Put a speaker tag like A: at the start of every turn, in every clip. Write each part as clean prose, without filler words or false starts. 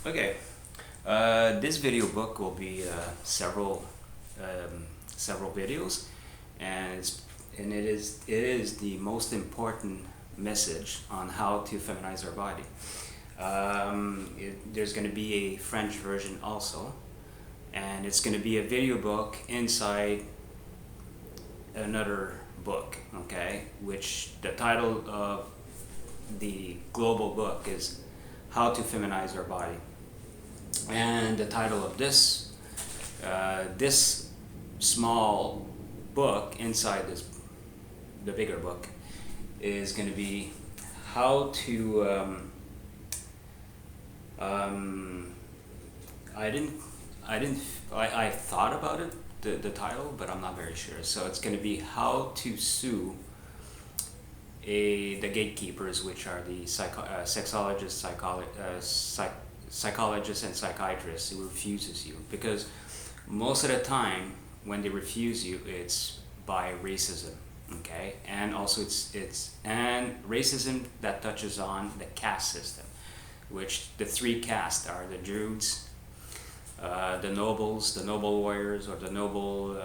A: Okay, this video book will be several videos, and it is the most important message on how to feminize our body. There's going to be a French version also, and it's going to be a video book inside another book. Okay, which the title of the global book is How to Feminize Our Body. And the title of this small book inside the bigger book is going to be how to I thought about it, the title, but I'm not very sure. So it's going to be how to sue the gatekeepers, which are the sexologists, psychologists and psychiatrists who refuses you, because most of the time when they refuse you, it's by racism. Okay, and also it's racism that touches on the caste system, which the three castes are the Druids, the nobles, the noble warriors or the noble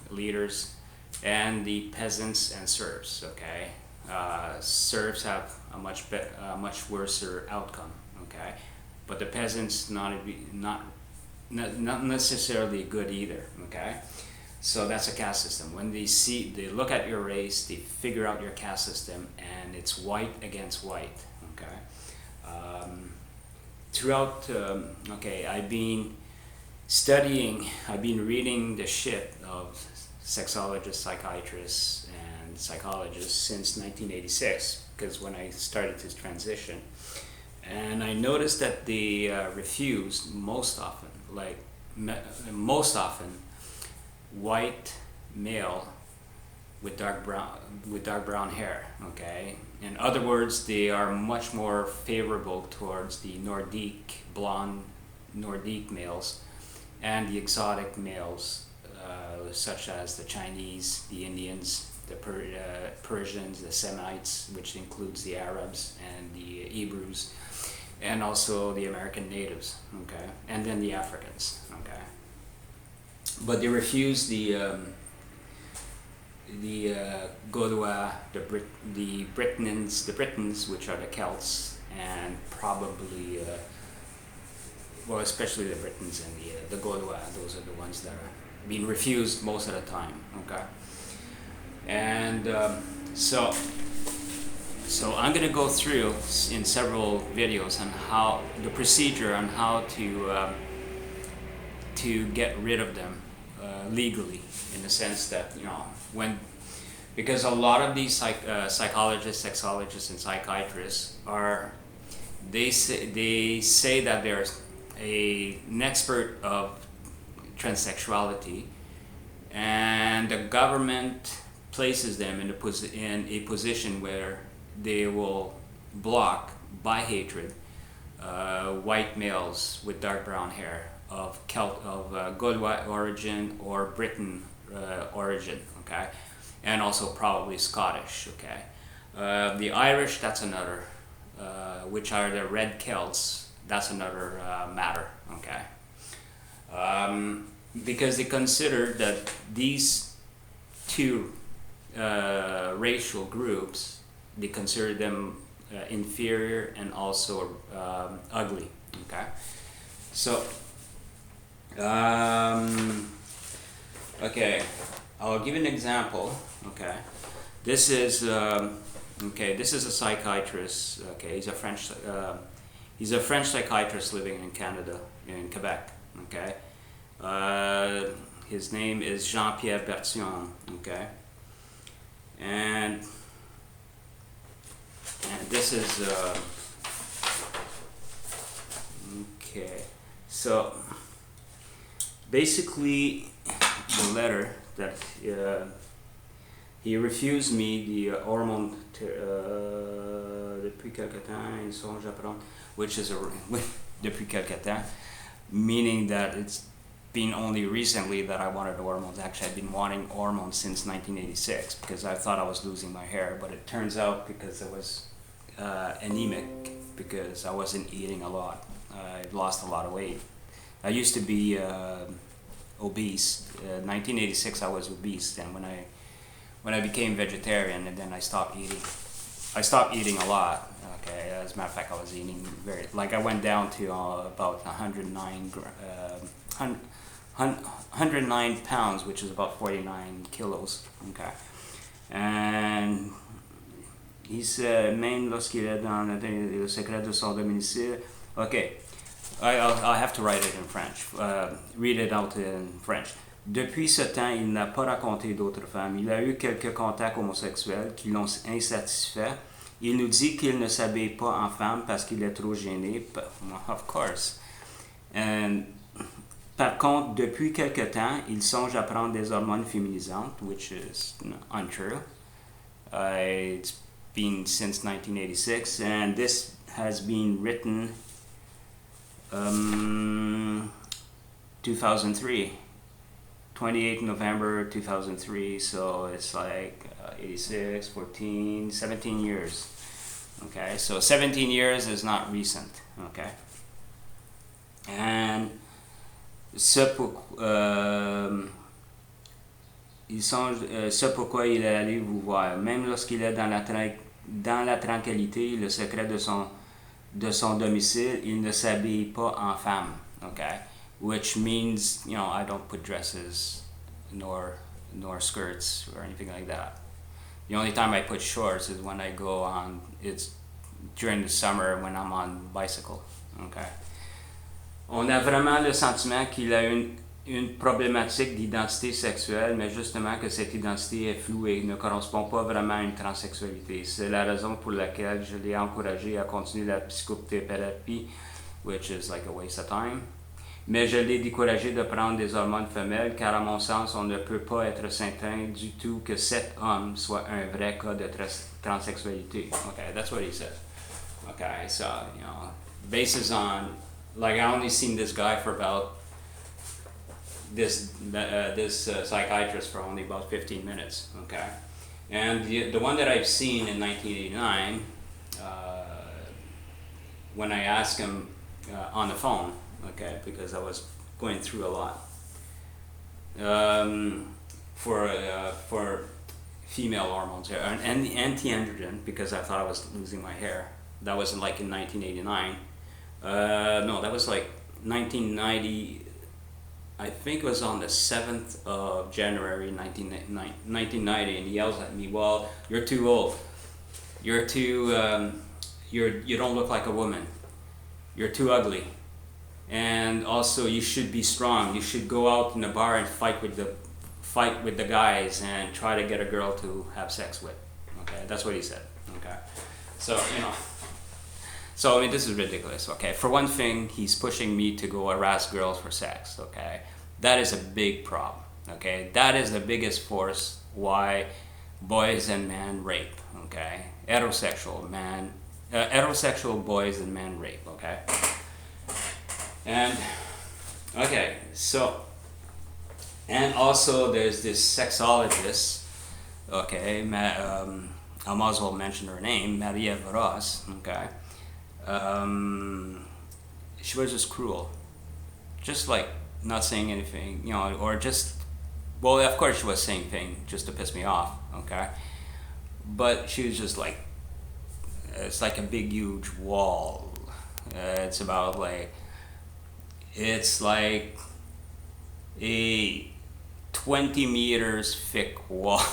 A: leaders, and the peasants and serfs. Okay, serfs have a much worse outcome. Okay, but the peasants not necessarily good either. Okay, so that's a caste system. When they look at your race, they figure out your caste system, and it's white against white. Okay, I've been reading the shit of sexologists, psychiatrists, and psychologists since 1986, because when I started this transition. And I noticed that they refused most often, white male with dark brown hair. Okay, in other words, they are much more favorable towards the blonde Nordic males and the exotic males, such as the Chinese, the Indians, the Persians, the Semites, which includes the Arabs and the Hebrews, and also the American natives. Okay, and then the Africans. Okay, but they refuse the Gaulois, the Britons, which are the Celts, and probably especially the Britons and the Gaulois. Those are the ones that are being refused most of the time. Okay, and so I'm going to go through in several videos on how the procedure on how to get rid of them legally, in the sense that, because a lot of these psychologists, sexologists, and psychiatrists they say that they're an expert of transsexuality, and the government places them in a position where they will block, by hatred, white males with dark brown hair of Gaulois origin or Briton origin. Okay, and also probably Scottish. Okay, the Irish, that's another, which are the Red Celts. That's another matter. Okay, because they consider that these two racial groups, they consider them inferior and also ugly. Okay, so I'll give you an example. Okay, this is a psychiatrist. Okay, he's a French psychiatrist living in Canada, in Quebec. Okay, his name is Jean-Pierre Bertillon. Okay, and this is so basically the letter that he refused me the hormone depuis quelque temps, ils sont Japon, which is depuis quelque temps, meaning that it's been only recently that I wanted hormones. Actually, I've been wanting hormones since 1986, because I thought I was losing my hair, but it turns out because I was anemic, because I wasn't eating a lot. I've lost a lot of weight. I used to be obese. 1986 I was obese, and when I became vegetarian, and then I stopped eating. I stopped eating a lot. Okay, as a matter of fact, I was eating I went down to about 109 pounds, which is about 49 kilos. Okay, and il se, même lorsqu'il est dans le secret de son domicile. Okay, I'll have to write it in French. Read it out in French. Depuis ce temps, il n'a pas raconté d'autres femmes. Il a eu quelques contacts homosexuels qui l'ont insatisfait. Il nous dit qu'il ne s'habille pas en femme parce qu'il est trop gêné. Of course. And, par contre, depuis quelque temps, il songe à prendre des hormones féminisantes, which is untrue. It's been since 1986, and this has been written 2003. 28 November 2003, so it's like 86, 14, 17 years. Okay, so 17 years is not recent. Okay, and ce pourquoi il est allé vous voir, même lorsqu'il est dans la tranquillité, le secret de son domicile, il ne s'habille pas en femme. Okay. Which means, I don't put dresses nor skirts or anything like that. The only time I put shorts is when I go on, it's during the summer when I'm on bicycle. Okay. On a vraiment le sentiment qu'il a une problématique d'identité sexuelle, mais justement que cette identité est floue et ne correspond pas vraiment à une transsexualité. C'est la raison pour laquelle je l'ai encouragé à continuer la psychothérapie, which is like a waste of time. Mais je l'ai découragé de prendre des hormones femelles, car à mon sens, on ne peut pas être certain du tout que cet homme soit un vrai cas de transsexualité. Okay, that's what he said. Okay, so, basis on, I only seen this guy for about, this psychiatrist for only about 15 minutes, okay? And the one that I've seen in 1989, when I asked him on the phone, okay, because I was going through a lot for female hormones and anti-androgen, because I thought I was losing my hair. That was in 1989. No, that was 1990. I think it was on the 7th of January 1990, and he yells at me, "Well, you're too old. You're too you don't look like a woman. You're too ugly. And also, you should be strong. You should go out in the bar and fight with the guys and try to get a girl to have sex with." Okay, that's what he said. Okay, so so I mean, this is ridiculous. Okay, for one thing, he's pushing me to go harass girls for sex. Okay, that is a big problem. Okay, that is the biggest force why boys and men rape. Okay, heterosexual boys and men rape. Okay. And okay, so, and also there's this sexologist, okay, I might as well mention her name, Maria Varas, okay. She was just cruel, just not saying anything, or just, well, of course she was saying things just to piss me off, okay, but she was just it's like a big huge wall. It's about it's like a 20 meters thick wall,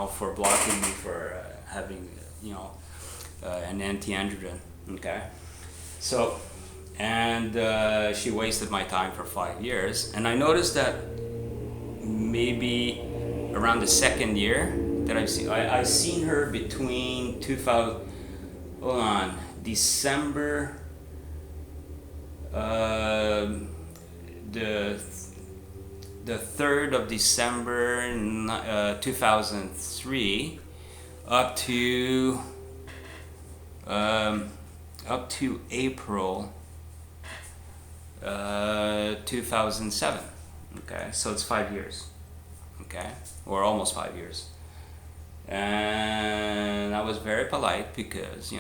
A: for blocking me for having, an anti-androgen, okay? So, and she wasted my time for 5 years, and I noticed that maybe around the second year that I seen her between 2000, hold on, December, the 3rd of December 2003 up to April 2007. Okay, so it's 5 years. Okay, or almost 5 years. And I was very polite because,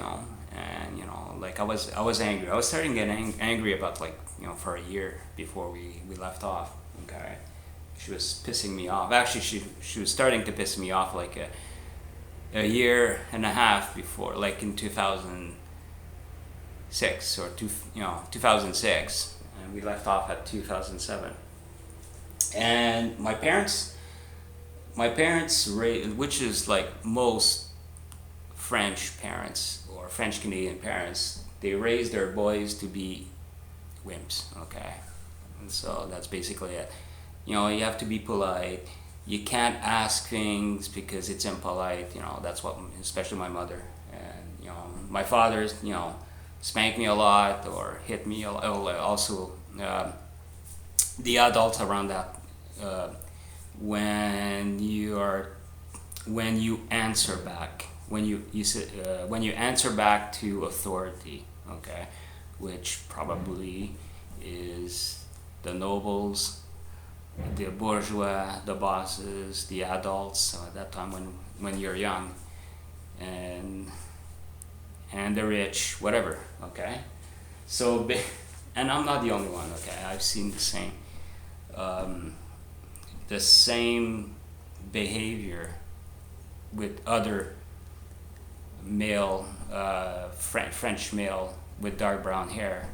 A: and like I was angry. I was starting to get angry about, like, for a year before we left off. Okay, she was pissing me off. Actually, she was starting to piss me off like a year and a half before, like in 2006 or 2006, and we left off at 2007. And my parents which is like most French parents or French Canadian parents, they raise their boys to be wimps. Okay, and so that's basically it. You have to be polite. You can't ask things because it's impolite. That's what, especially my mother, and my father's spanked me a lot or hit me a lot. Also, the adults around that, uh, when you answer back, when you answer back to authority, okay, which probably is the nobles, the bourgeois, the bosses, the adults at that time when you're young, and the rich, whatever. Okay, so and I'm not the only one. Okay, I've seen um, the same behavior with other male, French male with dark brown hair,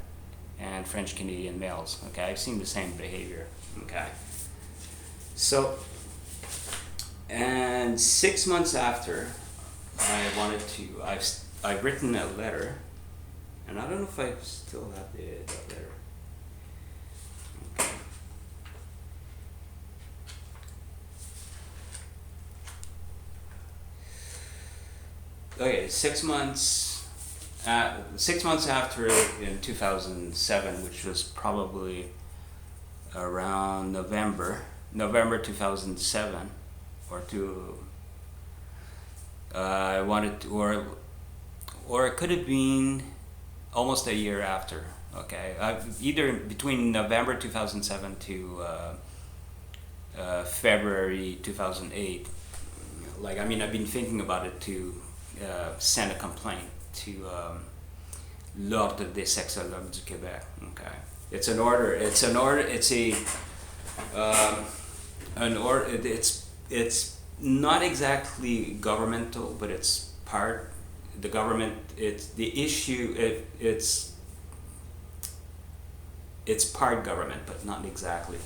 A: and French Canadian males. Okay, I've seen the same behavior. Okay, so, and 6 months after, I've written a letter, and I don't know if I still have that letter. Okay, 6 months. 6 months after, in 2007, which was probably around November 2007, or I wanted to, or it could have been almost a year after. Okay, either between November 2007 to February 2008. Like, I mean, I've been thinking about it to send a complaint to l'Ordre des sexologues du Québec. Okay, it's an order. It's not exactly governmental, but it's part the government. It's the issue. It's part government, but not exactly.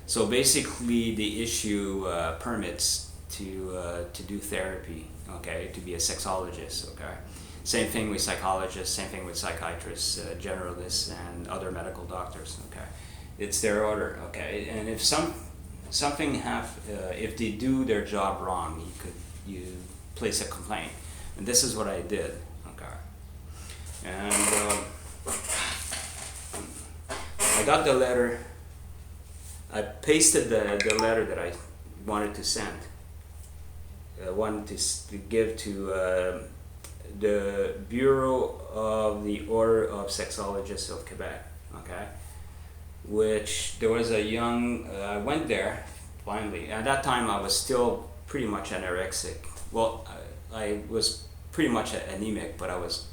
A: So basically, the issue permits to do therapy. Okay, to be a sexologist. Okay, same thing with psychologists. Same thing with psychiatrists, generalists, and other medical doctors. Okay, it's their order. Okay, and if if they do their job wrong, you place a complaint, and this is what I did. Okay, and I got the letter. I pasted the letter that I wanted to send. Wanted to give to the Bureau of the Order of Sexologists of Quebec. Okay, which there was a young. I went there finally. At that time, I was still pretty much anorexic. Well, I was pretty much anemic, but I was,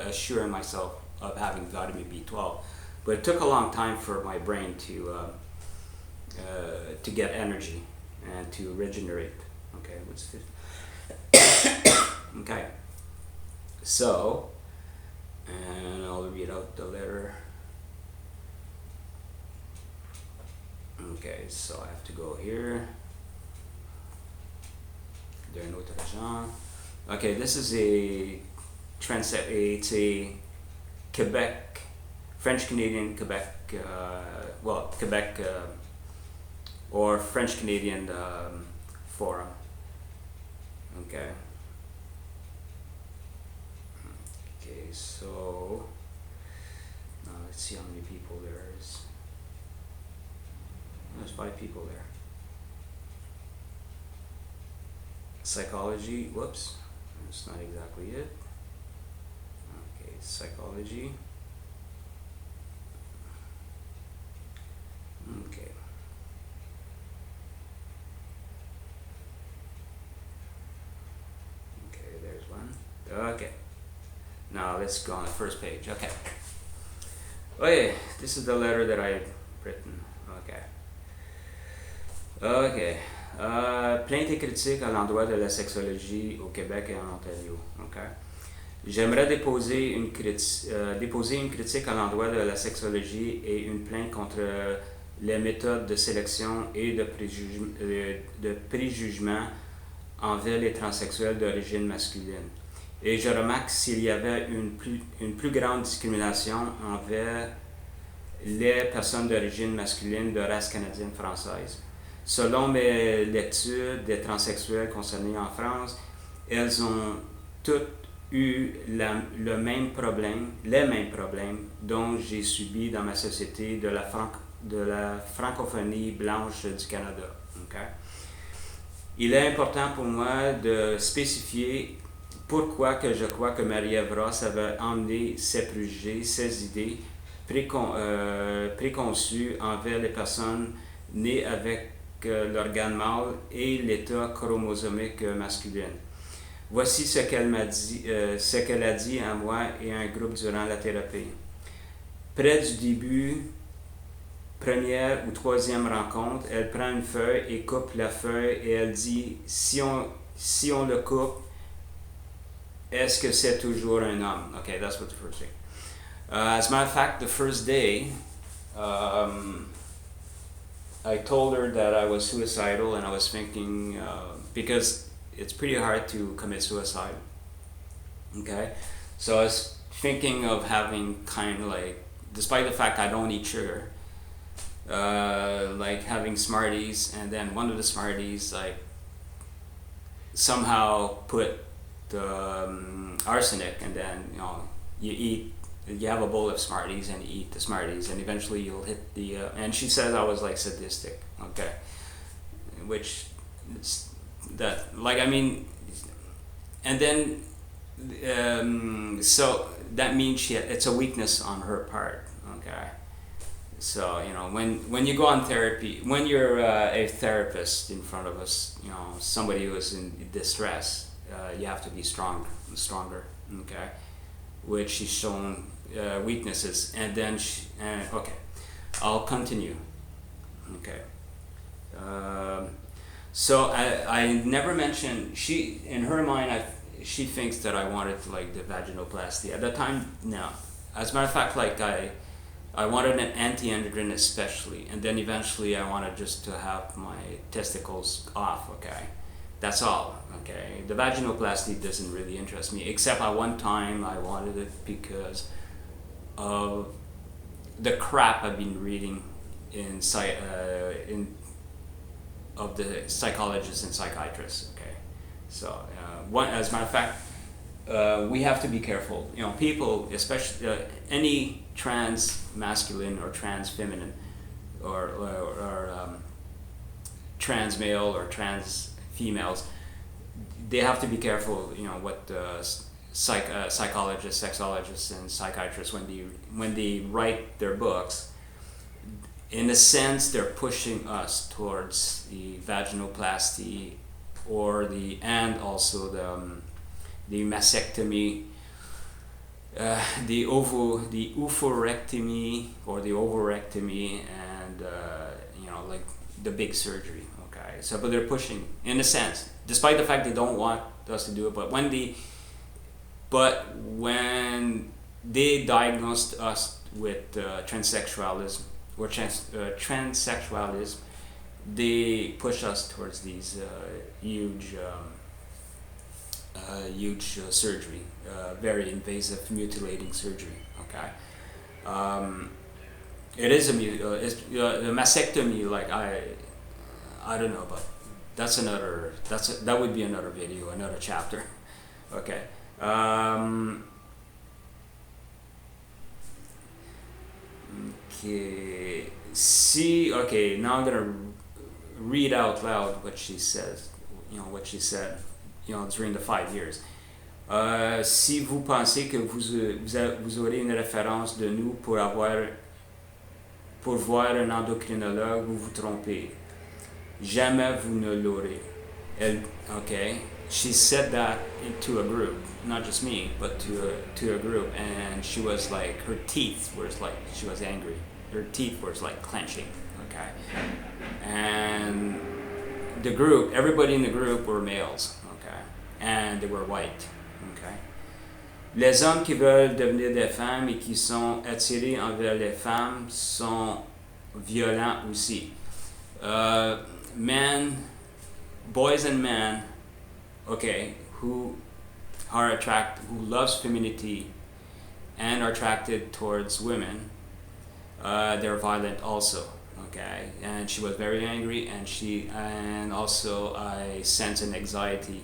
A: assuring myself of having vitamin B12. But it took a long time for my brain to get energy and to regenerate. Okay, what's this? Okay, so, and I'll read out the letter. Okay, so I have to go here. Okay, this is it's a Quebec, French Canadian Quebec, Quebec or French Canadian forum. Okay. Okay, so now let's see how many people there is. There's 5 people there. Psychology, whoops, that's not exactly it. Okay, psychology. Okay. Okay, there's one. Okay. Now let's go on the first page. Okay. Okay, this is the letter that I've written. Okay. Ok. Plainte et critique à l'endroit de la sexologie au Québec et en Ontario. Ok. J'aimerais déposer une critique à l'endroit de la sexologie et une plainte contre les méthodes de sélection et de préjugement envers les transsexuels d'origine masculine. Et je remarque s'il y avait une plus grande discrimination envers les personnes d'origine masculine de race canadienne française. Selon mes lectures des transsexuels concernés en France, elles ont toutes eu les mêmes problèmes dont j'ai subi dans ma société de la francophonie blanche du Canada. Okay? Il est important pour moi de spécifier pourquoi que je crois que Marie-Ève Ross avait emmené ses préjugés, ses idées préconçues envers les personnes nées avec l'organe mâle et l'état chromosomique masculin. Voici ce qu'elle a dit à moi et à un groupe durant la thérapie. Près du début, première ou troisième rencontre, elle prend une feuille et coupe la feuille et elle dit si on le coupe, est-ce que c'est toujours un homme? Okay, that's what the first thing. As a matter of fact, the first day, I told her that I was suicidal and I was thinking, because it's pretty hard to commit suicide. Okay? So I was thinking of having kind of like, despite the fact I don't eat sugar, like having Smarties, and then one of the Smarties like somehow put the arsenic, and then you have a bowl of Smarties and you eat the Smarties, and eventually you'll hit the and she says I was like sadistic, okay, which it's that, like, I mean, and then so that means it's a weakness on her part, okay. So when you go on therapy, when you're a therapist in front of us, somebody who is in distress, you have to be stronger, okay, which she's shown weaknesses, and then okay, I'll continue, okay. So I never mentioned, she, in her mind, she thinks that I wanted like the vaginoplasty. At the time, no. As a matter of fact, like I wanted an anti-androgen especially, and then eventually I wanted just to have my testicles off, okay? That's all, okay? The vaginoplasty doesn't really interest me, except at one time I wanted it because of the crap I've been reading of the psychologists and psychiatrists, okay? So, as a matter of fact, we have to be careful. People, especially any trans masculine or trans feminine, or trans male or trans females, they have to be careful. What psychologists, sexologists, and psychiatrists, when they write their books, in a sense, they're pushing us towards the vaginoplasty, and also the mastectomy, the oophorectomy or the ovarectomy, and like the big surgery. Okay, so but they're pushing, in a sense, despite the fact they don't want us to do it. But when they diagnosed us with transsexualism or transsexualism, they push us towards these huge surgery, very invasive, mutilating surgery. Okay, it is a mastectomy. Like I don't know, but that would be another video, another chapter. Okay. Okay. Now I'm gonna read out loud what she says. What she said. During the 5 years. Si vous pensez que vous aurez une référence de nous pour voir un endocrinologue, vous vous trompez. Jamais vous ne l'aurez. Okay. she said that to a group, not just me, but to a group, and she was like, her teeth were like, she was angry. Her teeth were like clenching, okay? And the group, everybody in the group were males, okay? And they were white, okay? Les hommes qui veulent devenir des femmes et qui sont attirés envers les femmes sont violents aussi. Men, boys and men, okay, who loves femininity and are attracted towards women, they're violent also, okay? And she was very angry, and also I sense an anxiety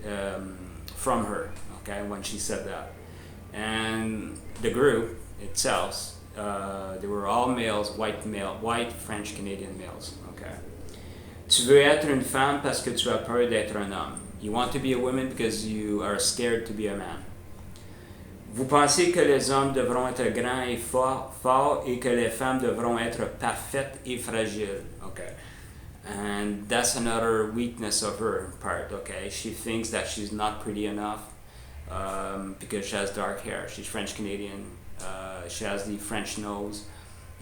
A: from her, okay, when she said that. And the group itself, they were all males, white French Canadian males, okay. Tu veux être une femme parce que tu as peur d'être un homme. You want to be a woman because you are scared to be a man. Vous pensez que les hommes devront être grands et forts et que les femmes devront être parfaites et fragiles. Okay. And that's another weakness of her part, okay? She thinks that she's not pretty enough because she has dark hair. She's French Canadian. She has the French nose,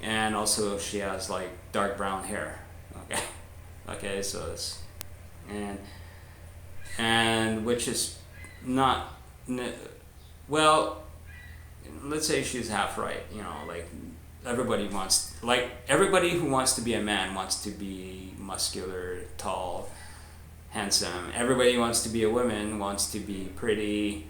A: and also she has like dark brown hair, okay? Okay, so it's, and which is not, well, let's say she's half right, you know, like everybody who wants to be a man wants to be muscular, tall, handsome. Everybody wants to be a woman, wants to be pretty,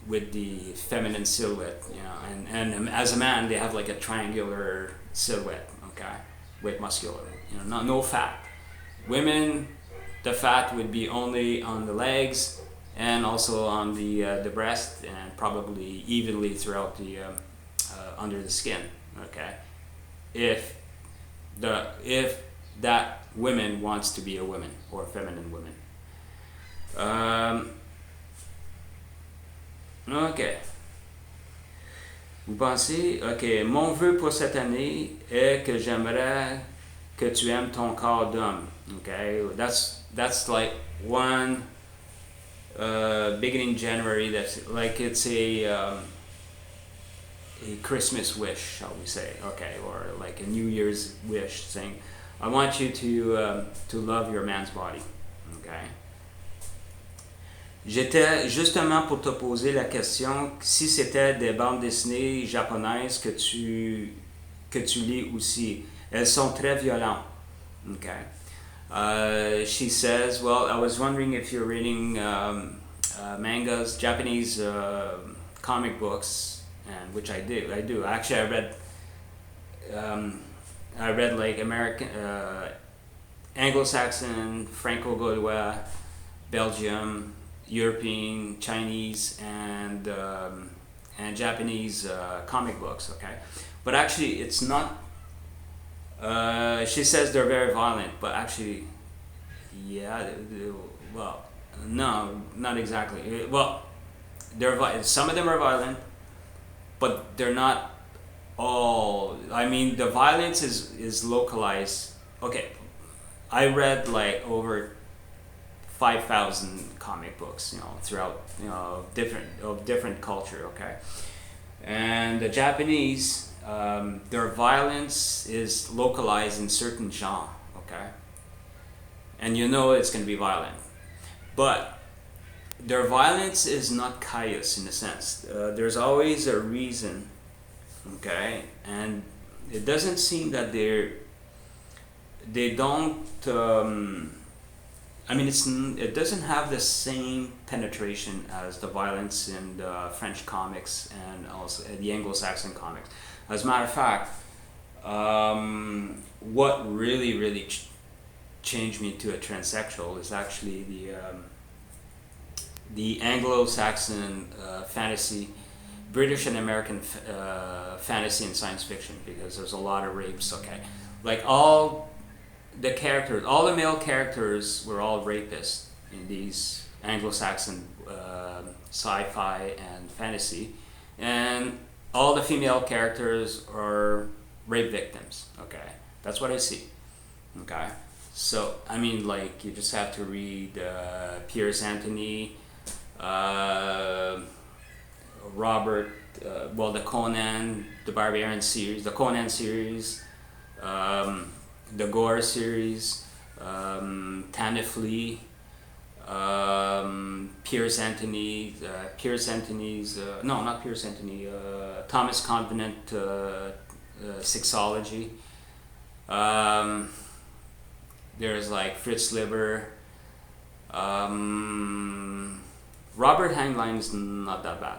A: with the feminine silhouette, you know, and as a man they have like a triangular silhouette, okay, with muscular, you know, no fat. Women, the fat would be only on the legs and also on the breast, and probably evenly throughout the under the skin, okay. If that woman wants to be a woman or a feminine woman. Ok. Vous pensez, ok, mon vœu pour cette année est que j'aimerais que tu aimes ton corps d'homme. Okay, that's like one beginning January. That's like it's a Christmas wish, shall we say? Okay, or like a New Year's wish, saying, I want you to love your man's body. Okay. J'étais justement pour te poser la question si c'était des bandes dessinées japonaises que tu lis aussi. Elles sont très violentes. Okay. She says, well, I was wondering if you're reading mangas, Japanese comic books, and which I do. Actually, I read like American, Anglo-Saxon, Franco-Gaulois, Belgium, European, Chinese, and Japanese comic books. Okay, but actually, it's not. She says they're very violent, but actually, yeah, well, no, not exactly. Well, some of them are violent, but they're not all. I mean, the violence is localized. Okay, I read like over 5,000 comic books, you know, throughout, you know, different culture. Okay, and the Japanese, their violence is localized in certain genre. Okay, and you know it's going to be violent, but their violence is not callous in a sense. There's always a reason. Okay, and it doesn't seem that they don't. I mean, it doesn't have the same penetration as the violence in the French comics and also the Anglo-Saxon comics. As a matter of fact, what really changed me to a transsexual is actually the Anglo-Saxon fantasy, British and American fantasy and science fiction, because there's a lot of rapes. Okay, like all the male characters were all rapists in these Anglo-Saxon sci-fi and fantasy, and all the female characters are rape victims. Okay, that's what I see. Okay, So I mean, like, you just have to read Piers Anthony, uh, Robert, the Conan, the Barbarian series, the Conan series, um, the Gore series, Tanith Lee, Piers Anthony's, no, not Piers Anthony, Thomas Convenant, Sexology. Um, there's like Fritz Lieber. Um, Robert Heinlein is not that bad.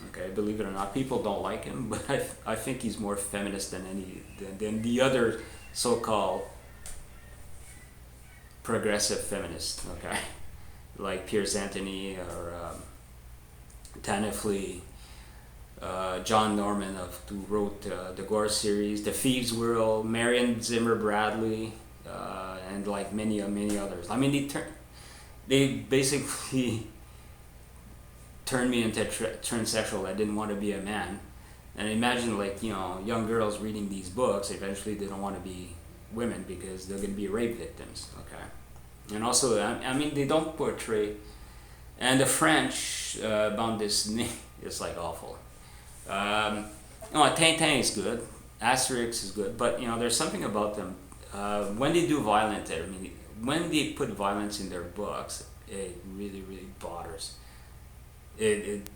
A: Okay, believe it or not, people don't like him, but I think he's more feminist than the other so-called progressive feminists. Okay, like Piers Anthony or Tanith Lee, John Norman who wrote the Gore series, The Thieves' World, Marion Zimmer Bradley, and like many others. I mean, they basically turned me into transsexual. I didn't want to be a man, and imagine, like, young girls reading these books. Eventually, they don't want to be women because they're going to be rape victims. Okay, and also, I mean, they don't portray, and the French bande dessinée is like awful. No, Tintin is good, Asterix is good, but there's something about them. When they do violence, I mean, when they put violence in their books, it really bothers. It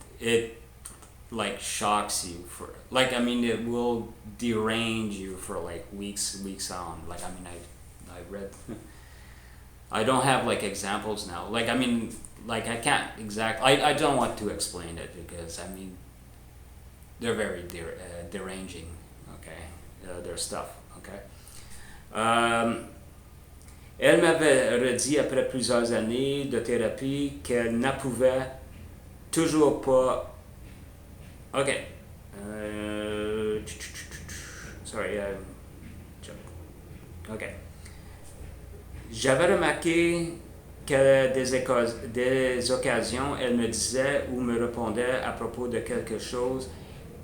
A: like shocks you for, like, I mean, it will derange you for like weeks on. Like, I mean, I read. I don't have like examples now. Like, I mean, like, I can't I don't want to explain it because, I mean, they're very deranging. Okay, their stuff. Okay. Elle m'avait redit après plusieurs années de thérapie qu'elle n'approuvait toujours pas. Okay. Sorry. Okay. J'avais remarqué qu'à des occasions, elle me disait ou me répondait à propos de quelque chose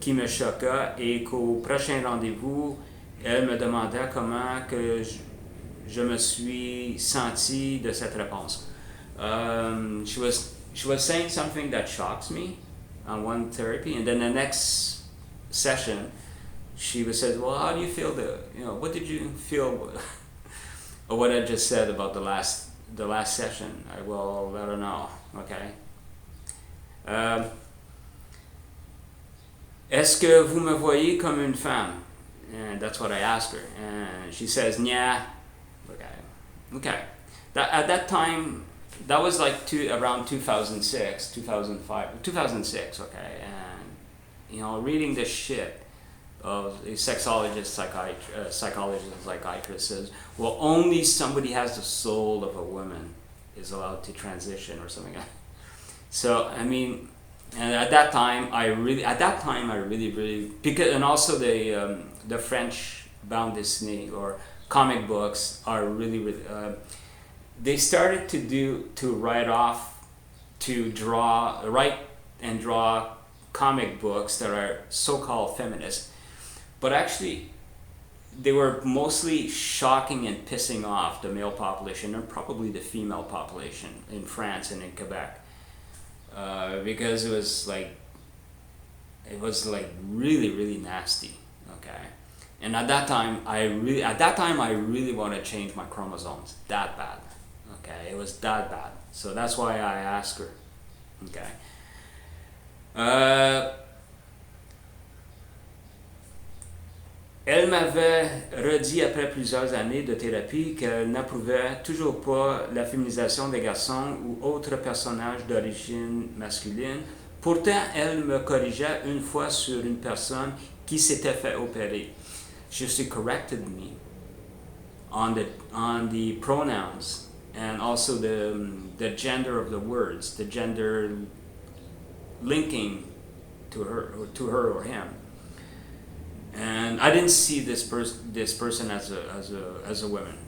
A: qui me choqua et qu'au prochain rendez-vous, elle me demandait comment que je me suis senti de cette réponse. She was saying something that shocks me on one therapy, and then the next session, she was said, "Well, how do you feel? What did you feel?" Or what I just said about the last session. I don't know. Okay. Est-ce que vous me voyez comme une femme? And that's what I asked her, and she says, "Yeah." Okay. At that time, that was like around 2006, 2005, 2006. Okay, and reading this shit of a sexologist, psychologist, and psychiatrist says, well, only somebody has the soul of a woman is allowed to transition or something. So I mean, and at that time I really because, and also the French bande dessinée or comic books are really they started to write and draw comic books that are so-called feminist, but actually they were mostly shocking and pissing off the male population and probably the female population in France and in Quebec, because it was like really nasty. Okay. And at that time I really want to change my chromosomes that bad. Okay, it was that bad. So that's why I asked her. Okay. Elle m'avait redit après plusieurs années de thérapie qu'elle n'approuvait toujours pas la féminisation des garçons ou autres personnages d'origine masculine. Pourtant, elle me corrigeait une fois sur une personne qui s'était fait opérer. She corrected me on the pronouns and also the gender of the words, the gender linking to her or him. And I didn't see this person as a woman,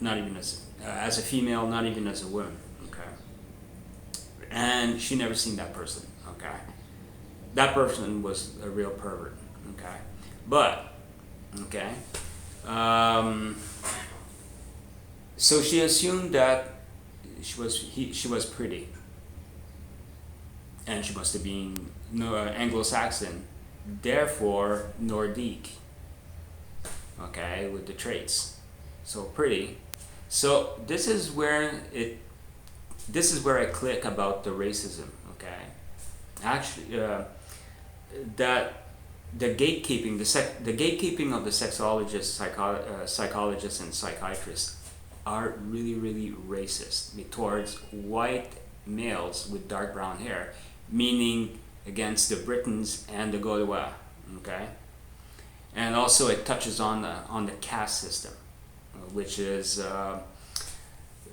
A: not even as a female, not even as a woman. Okay. And she never seen that person. Okay. That person was a real pervert. Okay. But okay. So she assumed that she was pretty, and she must have been Anglo-Saxon, therefore Nordique. Okay, with the traits, so pretty. So this is where I click about the racism. Okay, actually, that the gatekeeping of the sexologists, psychologists, and psychiatrists are really, really racist towards white males with dark brown hair, meaning against the Britons and the Gaulois. Okay, and also it touches on the caste system, which is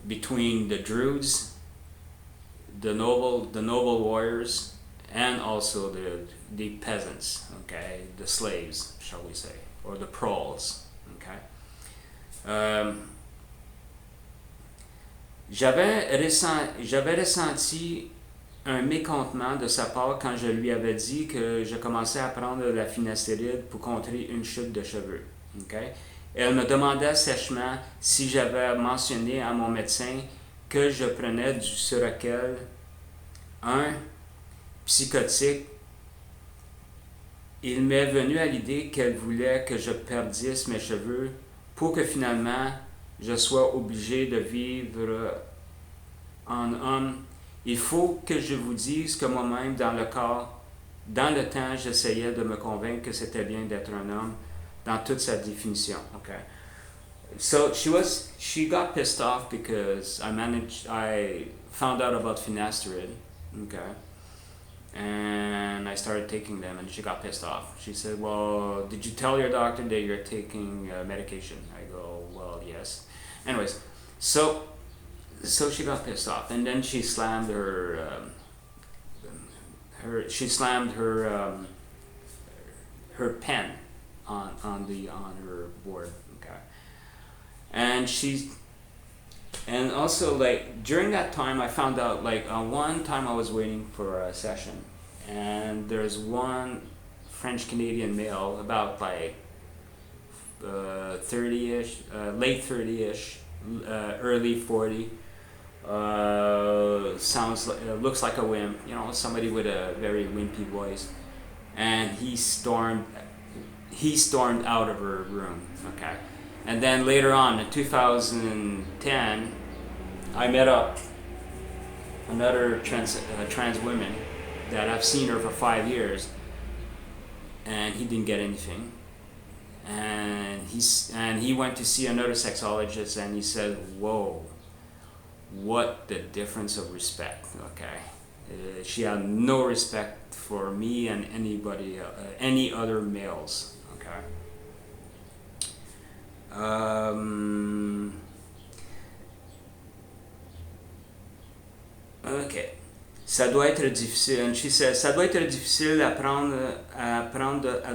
A: between the Druids, the noble warriors, and also the peasants. Okay, the slaves, shall we say, or the proles. Okay. J'avais ressenti un mécontentement de sa part quand je lui avais dit que je commençais à prendre la finastéride pour contrer une chute de cheveux. Okay? Elle me demandait sèchement si j'avais mentionné à mon médecin que je prenais du Seroquel, un psychotique. Il m'est venu à l'idée qu'elle voulait que je perdisse mes cheveux pour que finalement je sois obligé de vivre en homme. Il faut que je vous dise que moi-même, dans le temps, j'essayais de me convaincre que c'était bien d'être un homme dans toute sa définition. Okay. So she got pissed off because I found out about finasteride. Okay. And I started taking them, and she got pissed off. She said, well, did you tell your doctor that you're taking medication? I go, well, yes. Anyways, so she got pissed off, and then she slammed her pen on her board. Okay. And also, like, during that time, I found out, like, one time I was waiting for a session, and there's one French Canadian male, about like 30-ish, late 30-ish, early 40. Looks like a wimp, somebody with a very wimpy voice, and he stormed out of her room. Okay. And then later on, in 2010, I met up another trans woman that I've seen her for 5 years, and he didn't get anything. And he went to see another sexologist, and he said, "Whoa, what the difference of respect!" Okay, she had no respect for me and anybody, any other males. Okay. Okay. Ça doit être difficile. And she says, ça doit être difficile à apprendre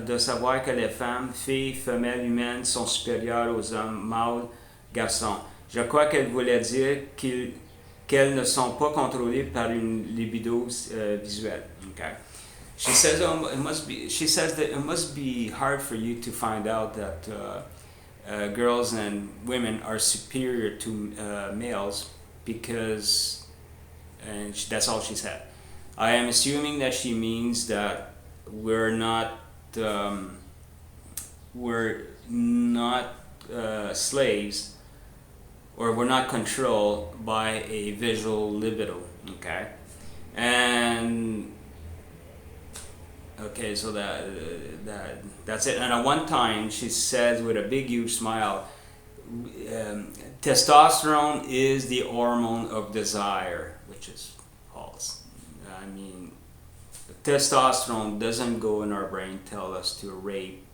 A: de savoir que les femmes, filles, femelles, humaines sont supérieures aux hommes, mâles, garçons. Je crois qu'elle voulait dire qu'elles ne sont pas contrôlées par une libido visuelle. Okay. She says that it must be hard for you to find out that girls and women are superior to males because, and that's all she said. I am assuming that she means that we're not slaves, or we're not controlled by a visual libido. Okay, and okay, so that's it. And at one time, she says with a big, huge smile, testosterone is the hormone of desire, which is false. I mean, testosterone doesn't go in our brain, tell us to rape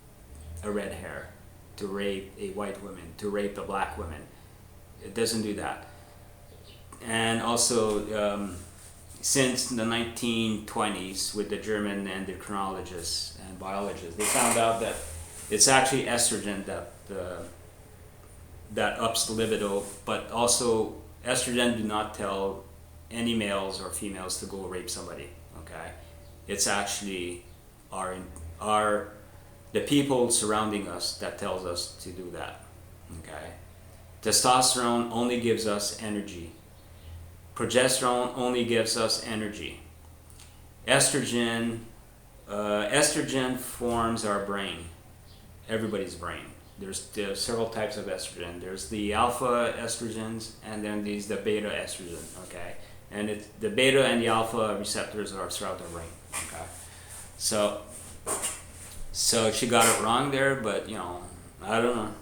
A: a red hair, to rape a white woman, to rape a black woman. It doesn't do that. And also, since the 1920s, with the German endocrinologists and biologists, they found out that it's actually estrogen that ups the libido, but also estrogen do not tell any males or females to go rape somebody. Okay, it's actually the people surrounding us that tells us to do that. Okay, Testosterone only gives us energy. Progesterone only gives us energy. Estrogen forms our brain, everybody's brain. There's several types of estrogen. There's the alpha estrogens, and then there's the beta estrogen. Okay, and the beta and the alpha receptors are throughout the brain. Okay, so she got it wrong there, but I don't know.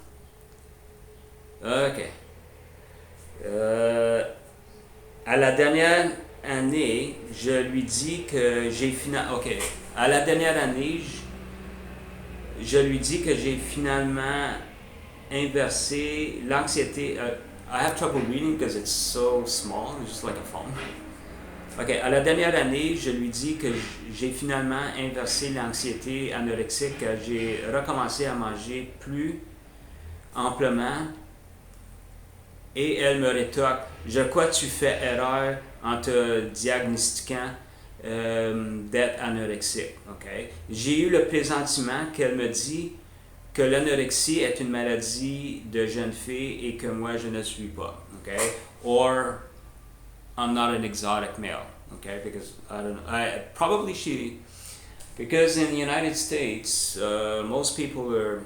A: Ok. À la dernière année, je lui dis que j'ai finalement. Ok. À la dernière année, je lui dis que j'ai finalement inversé l'anxiété. I have trouble reading because it's so small, it's just like a phone. Ok. À la dernière année, je lui dis que j'ai finalement inversé l'anxiété anorexique. J'ai recommencé à manger plus amplement. Et elle me rétorque, je crois que tu fais erreur en te diagnostiquant d'être anorexique. Okay? J'ai eu le pressentiment qu'elle me dit que l'anorexie est une maladie de jeune fille et que moi je ne suis pas. Okay? Or I'm not an exotic male. Okay? Because I don't know. Probably because in the United States, most people are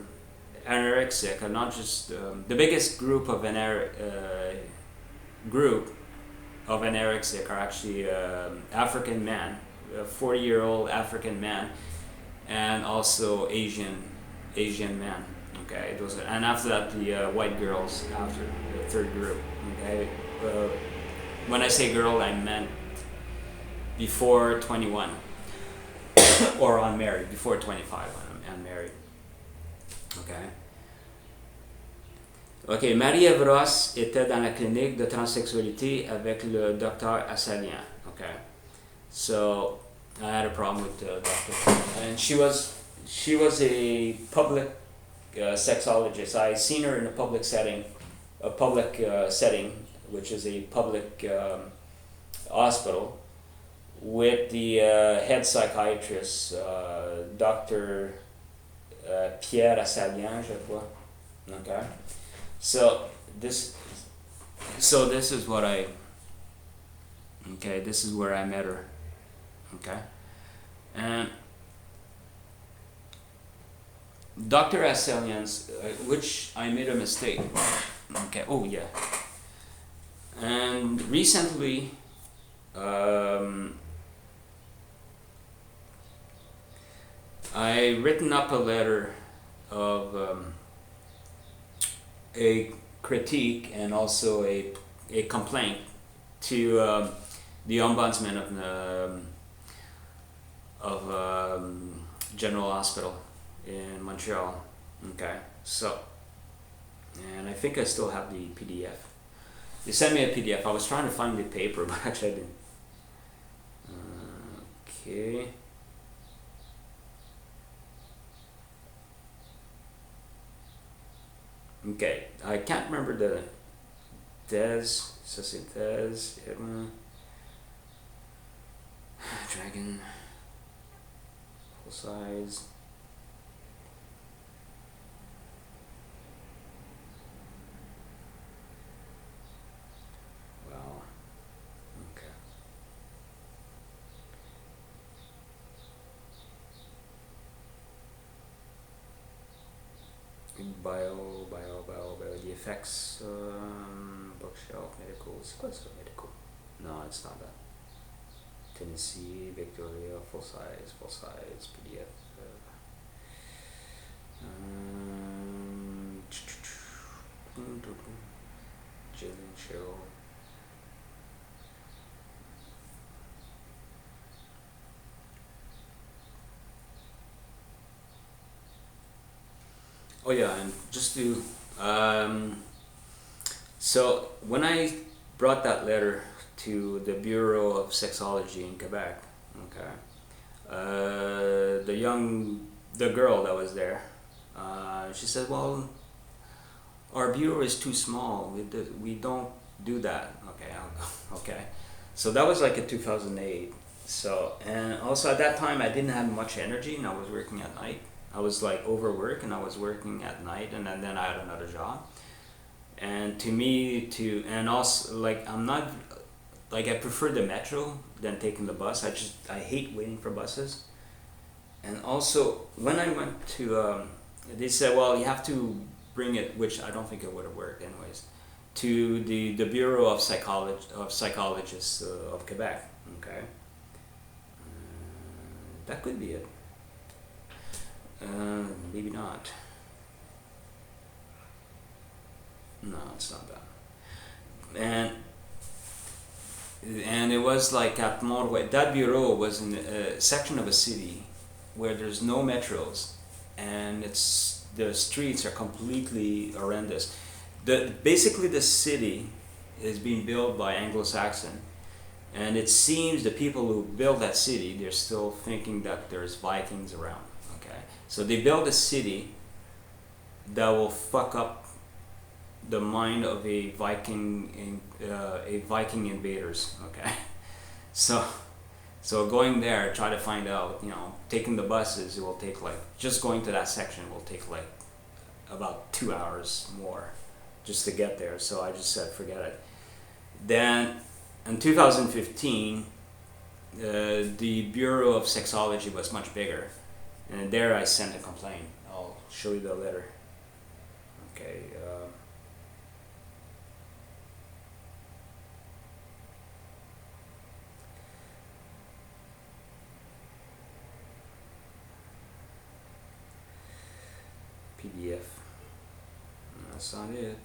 A: anorexic are not just the biggest group of anorexic are actually African men, 40-year-old African men, and also Asian men. Okay, those are, and after that the white girls after the third group. Okay, when I say girl, I meant before 21 or unmarried, before 25 when I'm unmarried. Okay. Ok, Marie-Ève Ross était dans la clinique de transsexualité avec le docteur Assalian. Okay. So I had a problem with the doctor, and she was a public sexologist. I seen her in a public setting, which is a public hospital, with the head psychiatrist, Dr. Pierre Assalian, je crois. Okay. So this is what this is where I met her. Okay. And Dr. Asselian's, which I made a mistake. Okay. Oh yeah. And recently, I written up a letter of a critique and also a complaint to the ombudsman of General Hospital in Montreal. Okay, so, and I think I still have the PDF. They sent me a PDF. I was trying to find the paper, but actually I didn't. Okay. Okay, I can't remember the thèse. Ça c'est thèse. Dragon. Full size. Wow. Okay. Bio, the effects, bookshelf, medical, c'est quoi ça, medical? No, it's not that. Tennessee, Victoria, full size, PDF. Jillian Cheryl. Oh yeah, and just to so when I brought that letter to the Bureau of Sexology in Quebec, okay, the girl that was there, she said, well, our bureau is too small, we don't do that. Okay, okay, so that was like in 2008. So, and also at that time I didn't have much energy and I was working at night. I was like overworked and I was working at night, and then I had another job. And to me, and also like I'm not like I prefer the metro than taking the bus. I hate waiting for buses. And also when I went to they said, well, you have to bring it, which I don't think it would have worked anyways, to the Bureau of Psychologists of Quebec. Okay, that could be it. Maybe not. No, it's not that. And it was like at Montrouge. That bureau was in a section of a city where there's no metros, and the streets are completely horrendous. Basically the city is being built by Anglo-Saxon, and it seems the people who built that city, they're still thinking that there's Vikings around. Okay, so they built a city that will fuck up the mind of a Viking invaders. Okay, so going there, try to find out. Taking the buses, it will take like just going to that section will take like about 2 hours more just to get there. So I just said forget it. Then in 2015, the Bureau of Sexology was much bigger, and there I sent a complaint. I'll show you the letter. Okay. PDF. That's not it.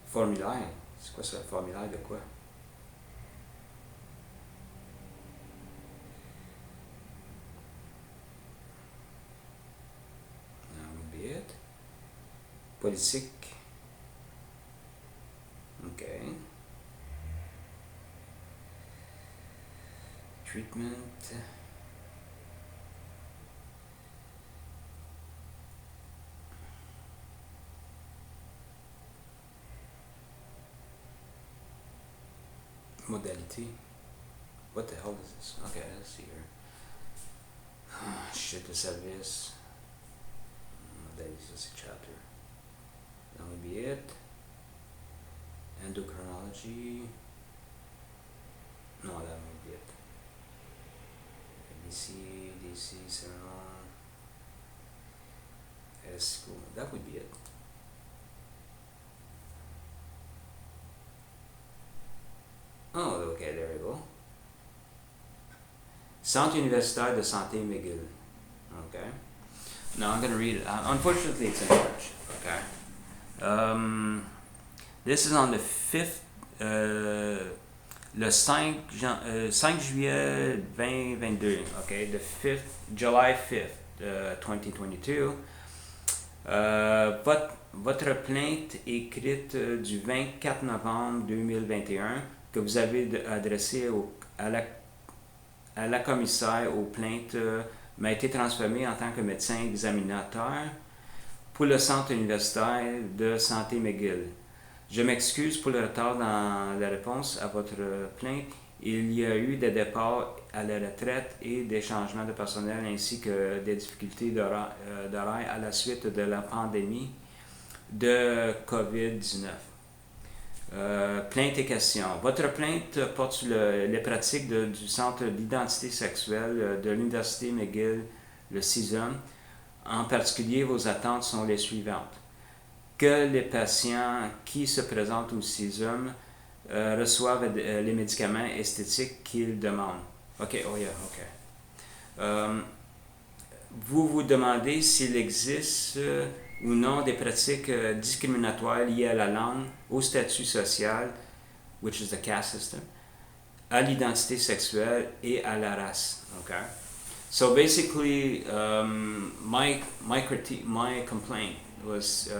A: Formulaire. C'est quoi ça? Formulaire de quoi? That would be it. Politique. Okay. Treatment. Modality. What the hell is this? Okay, let's see here. Chef de service. Modality, that's a chapter. That would be it. Endocrinology. No, that would be it. ABC, DC, Ceylon. School. That would be it. Oh, okay, there we go. Centre Universitaire de Santé McGill. Okay. Now I'm going to read it. Unfortunately, it's in French. Okay. This is on the 5th, le 5 juillet 2022. Okay, the 5th, July 5th, 2022. Votre plainte écrite du 24 novembre 2021 que vous avez adressée à la commissaire aux plaintes m'a été transformée en tant que médecin examinateur pour le Centre universitaire de santé McGill. Je m'excuse pour le retard dans la réponse à votre plainte. Il y a eu des départs à la retraite et des changements de personnel ainsi que des difficultés d'horaire à la suite de la pandémie de COVID-19. Plainte et questions. Votre plainte porte sur les pratiques du Centre d'identité sexuelle de l'Université McGill, le CISUM. En particulier, vos attentes sont les suivantes. Que les patients qui se présentent au CISUM reçoivent les médicaments esthétiques qu'ils demandent. OK, oh yeah, OK. Vous vous demandez s'il existe ou non des pratiques discriminatoires liées à la langue, au statut social, which is the caste system, à l'identité sexuelle et à la race. Okay. So basically, my complaint was,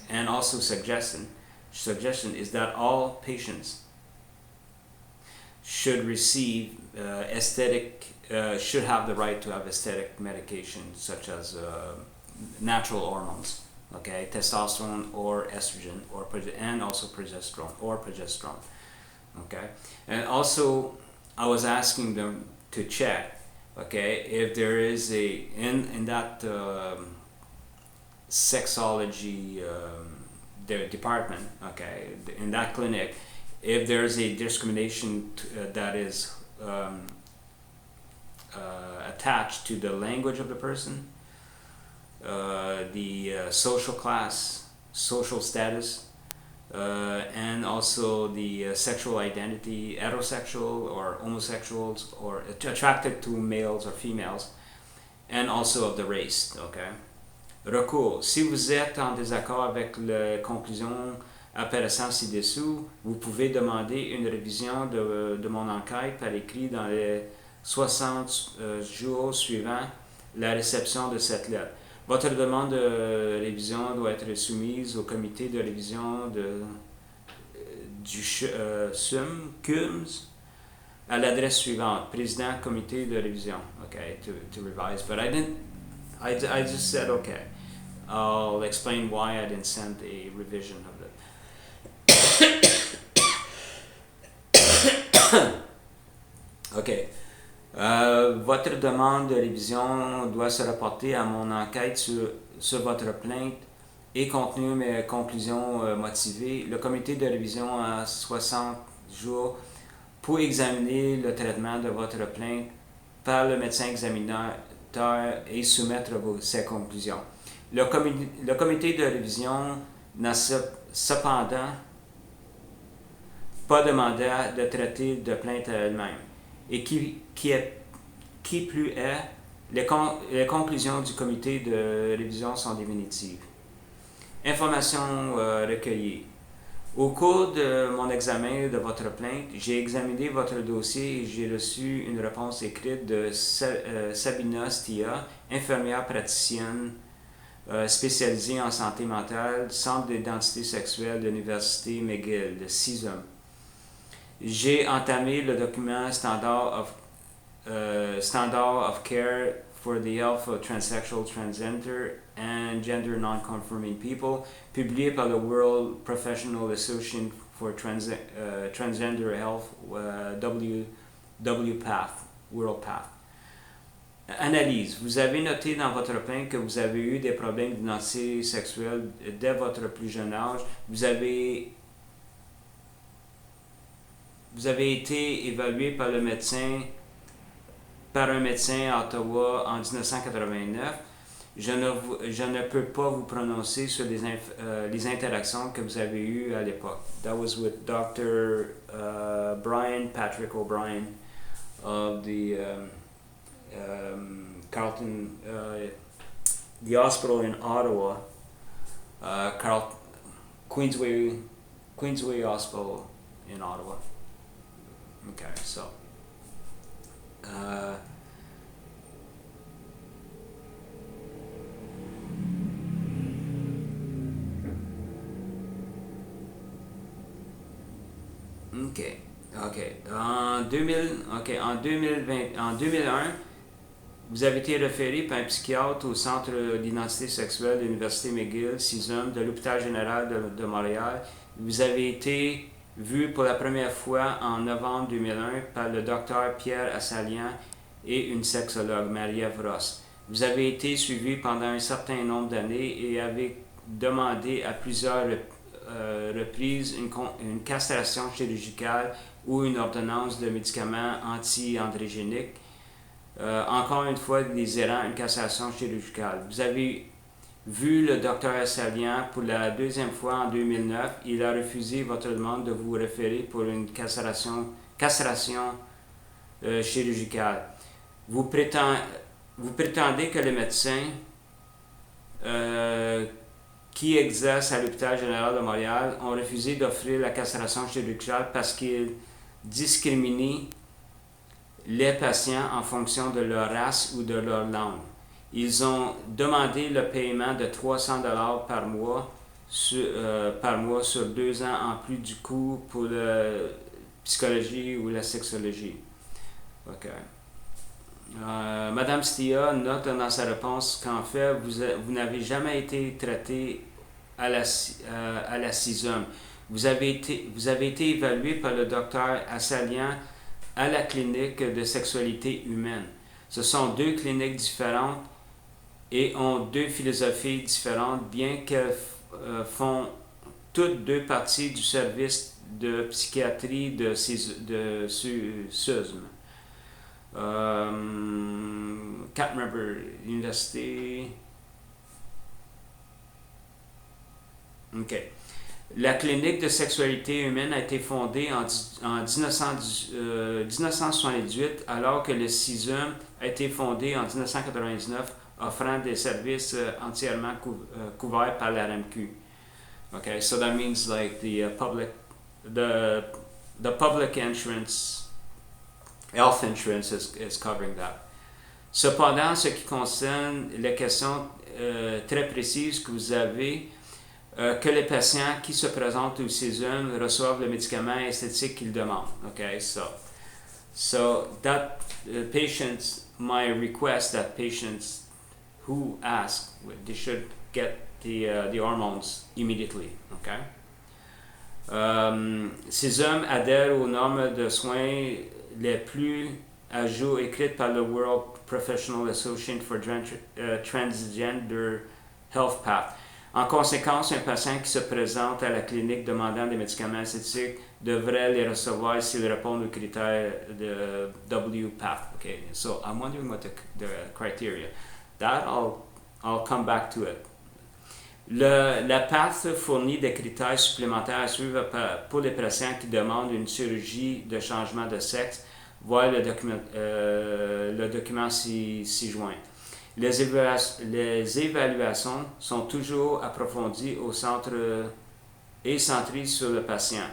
A: and also suggestion is that all patients should receive should have the right to have aesthetic medication such as natural hormones. okay, testosterone or estrogen, and also progesterone, okay. And also, I was asking them to check, okay, if there is in that sexology the department, okay, in that clinic, if there's a discrimination that is attached to the language of the person, the social class, social status, and also the sexual identity, heterosexual or homosexuals, or attracted to males or females, and also of the race, okay. Recours. Si vous êtes en désaccord avec la conclusion apparaissant ci-dessous, vous pouvez demander une révision de mon enquête par écrit dans les 60 jours suivant la réception de cette lettre. Votre demande de révision doit être soumise au comité de révision du CUMS à l'adresse suivante, président comité de révision. Okay, to revise, but I just said okay. I'll explain why I didn't send a revision of it. Okay. Votre demande de révision doit se rapporter à mon enquête sur votre plainte et contenir mes conclusions motivées. Le comité de révision a 60 jours pour examiner le traitement de votre plainte par le médecin examinateur et soumettre ses conclusions. Le comité de révision n'a cependant pas de mandat de traiter de plainte elle-même. Et qui plus est, les conclusions du comité de révision sont définitives. Informations recueillies. Au cours de mon examen de votre plainte, j'ai examiné votre dossier et j'ai reçu une réponse écrite de Sabina Stia, infirmière praticienne spécialisée en santé mentale, Centre d'identité sexuelle de l'Université McGill, de 6 hommes. J'ai entamé le document Standard of Care for the Health of Transsexual, Transgender and Gender Non-Conforming People, publié par le World Professional Association for Transgender Health, World Path. Analyse. Vous avez noté dans votre plainte que vous avez eu des problèmes d'identité sexuelle dès votre plus jeune âge. Vous avez été évalué par un médecin à Ottawa en 1989. Je ne peux pas vous prononcer sur les interactions que vous avez eues à l'époque. That was with Dr. Brian Patrick O'Brien of the Carleton, the hospital in Ottawa, Queensway Hospital in Ottawa. Okay, so En 2001, vous avez été référé par un psychiatre au Centre d'identité sexuelle de l'Université McGill, 6 hommes, de l'Hôpital général de Montréal. Vous avez été vu pour la première fois en novembre 2001 par le docteur Pierre Assalian et une sexologue, Marie-Ève Ross. Vous avez été suivi pendant un certain nombre d'années et avez demandé à plusieurs reprises une castration chirurgicale ou une ordonnance de médicaments anti-androgéniques. Encore une fois, désirant une castration chirurgicale. Vous avez vu le docteur Assalian pour la deuxième fois en 2009. Il a refusé votre demande de vous référer pour une castration chirurgicale. Vous prétendez que le médecin qui exerce à l'Hôpital général de Montréal ont refusé d'offrir la castration chirurgicale parce qu'ils discriminaient les patients en fonction de leur race ou de leur langue. Ils ont demandé le paiement de 300 $ par mois sur 2 ans en plus du coût pour la psychologie ou la sexologie. Okay. Madame Stia note dans sa réponse qu'en fait, vous n'avez jamais été traité à la CISUM. Vous avez été évalué par le docteur Assalian à la clinique de sexualité humaine. Ce sont deux cliniques différentes et ont deux philosophies différentes, bien qu'elles font toutes deux parties du service de psychiatrie de SUSM. Can't remember, université. OK. La clinique de sexualité humaine a été fondée en 1978, alors que le CISUM a été fondé en 1999, offrant des services entièrement couverts par la RMQ. Okay, so that means like the public insurance, health insurance is covering that. Cependant, ce qui concerne les questions très précises que vous avez, que les patients qui se présentent au CISUM reçoivent le médicament esthétique qu'ils demandent. Okay, so that patients, my request that patients who ask, they should get the hormones immediately. Okay. CISUM adhère aux normes de soins les plus à jour écrites par le World Professional Association for Transgender Health Path. En conséquence, un patient qui se présente à la clinique demandant des médicaments esthétiques devrait les recevoir s'il répond aux critères de WPATH. Okay, so I'm wondering what the criteria. That I'll come back to it. La PATH fournit des critères supplémentaires à suivre pour les patients qui demandent une chirurgie de changement de sexe. Voir le document ci-joint. Les évaluations sont toujours approfondies au centre et centrées sur le patient.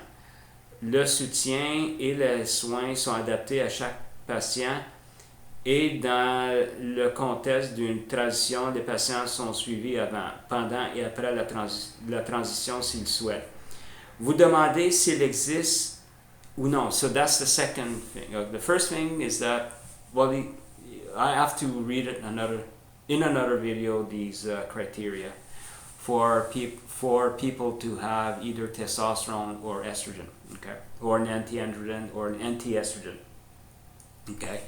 A: Le soutien et les soins sont adaptés à chaque patient et dans le contexte d'une transition, les patients sont suivis avant, pendant et après la transition s'ils souhaitent. Vous demandez s'il existe ou non. So that's the second thing. The first thing is that, well, I have to read it in another video these criteria for people to have either testosterone or estrogen, okay, or an anti-androgen or an anti-estrogen, okay.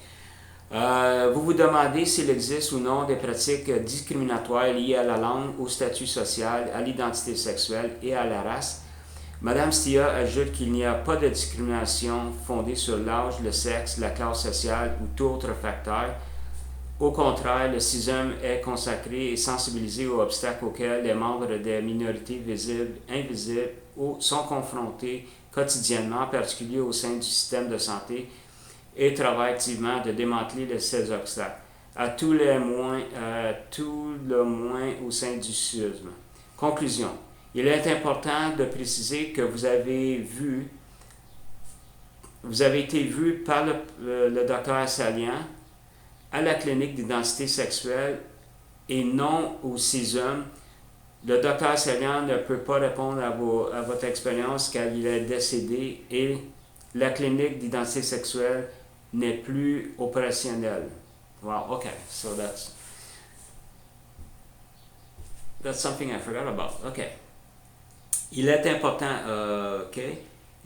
A: Vous vous demandez s'il existe ou non des pratiques discriminatoires liées à la langue, au statut social, à l'identité sexuelle et à la race. Madame Stia ajoute qu'il n'y a pas de discrimination fondée sur l'âge, le sexe, la classe sociale ou tout autre facteur. Au contraire, le CISUM est consacré et sensibilisé aux obstacles auxquels les membres des minorités visibles, invisibles sont confrontés quotidiennement, en particulier au sein du système de santé, et travaille activement de démanteler ces obstacles, à tout le moins au sein du CISUM. Conclusion. Il est important de préciser que vous avez été vu par le docteur Assalian à la clinique d'identité sexuelle et non au CISUM. Le docteur Assalian ne peut pas répondre à votre expérience car il est décédé et la clinique d'identité sexuelle n'est plus opérationnelle. Wow, okay, so that's something I forgot about. Okay. Il est important, OK.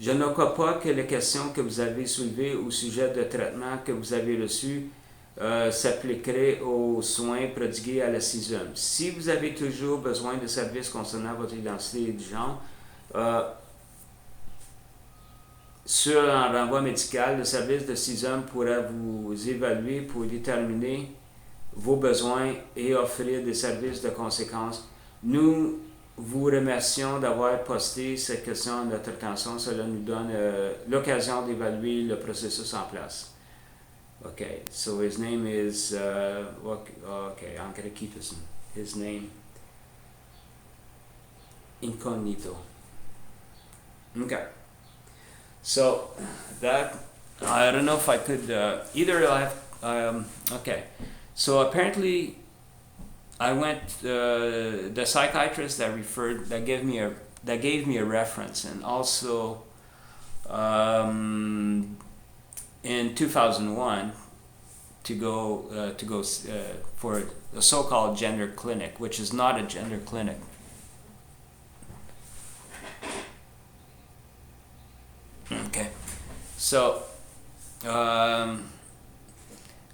A: Je ne crois pas que les questions que vous avez soulevées au sujet de traitement que vous avez reçu s'appliqueraient aux soins prodigués à la CISUM. Si vous avez toujours besoin de services concernant votre identité et du genre, sur un renvoi médical, le service de CISUM pourra vous évaluer pour déterminer vos besoins et offrir des services de conséquence. Nous vous remercions d'avoir posté cette question à notre attention. Cela nous donne l'occasion d'évaluer le processus en place. Okay, so his name is, okay, I'm going to keep his name incognito. Okay, so that, I don't know if I could, either I have, okay, so apparently I went, the psychiatrist that gave me a reference, and also in 2001, to go for a so-called gender clinic, which is not a gender clinic. Okay, so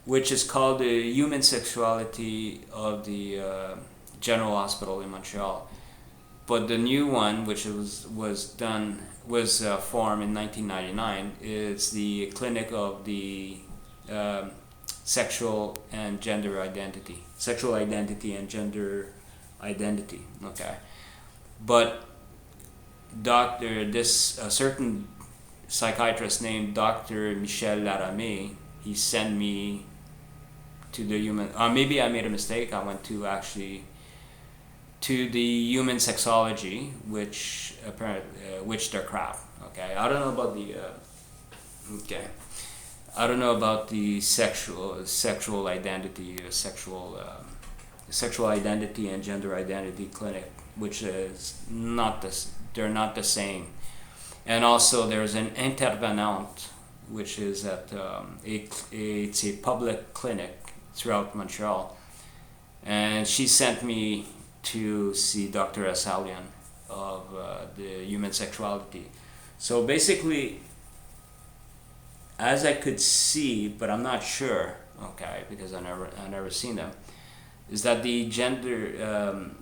A: which is called the Human Sexuality of the General Hospital in Montreal. But the new one, which was formed in 1999, is the Clinic of the Sexual and Gender Identity, Sexual Identity and Gender Identity. Okay, but a certain psychiatrist named Dr. Michel Laramé, he sent me to the human. Maybe I made a mistake. I went to the human sexology, which which they're crap. Okay, I don't know about the sexual identity, sexual identity and gender identity clinic, which is not this. They're not the same. And also there's an intervenante, which is at it's a public clinic throughout Montreal, and she sent me to see Dr. Assalian of the human sexuality. So basically, as I could see, but I'm not sure, okay, because I never seen them, is that the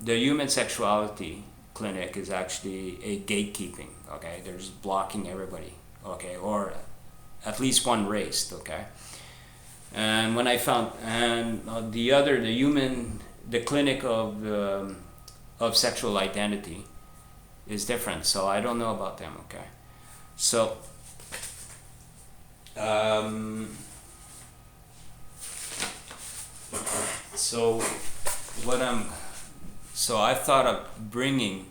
A: human sexuality clinic is actually a gatekeeping. Okay, they're just blocking everybody. Okay, or at least one race. Okay, and when I found the clinic of sexual identity is different. So I don't know about them. Okay, so. So I thought of bringing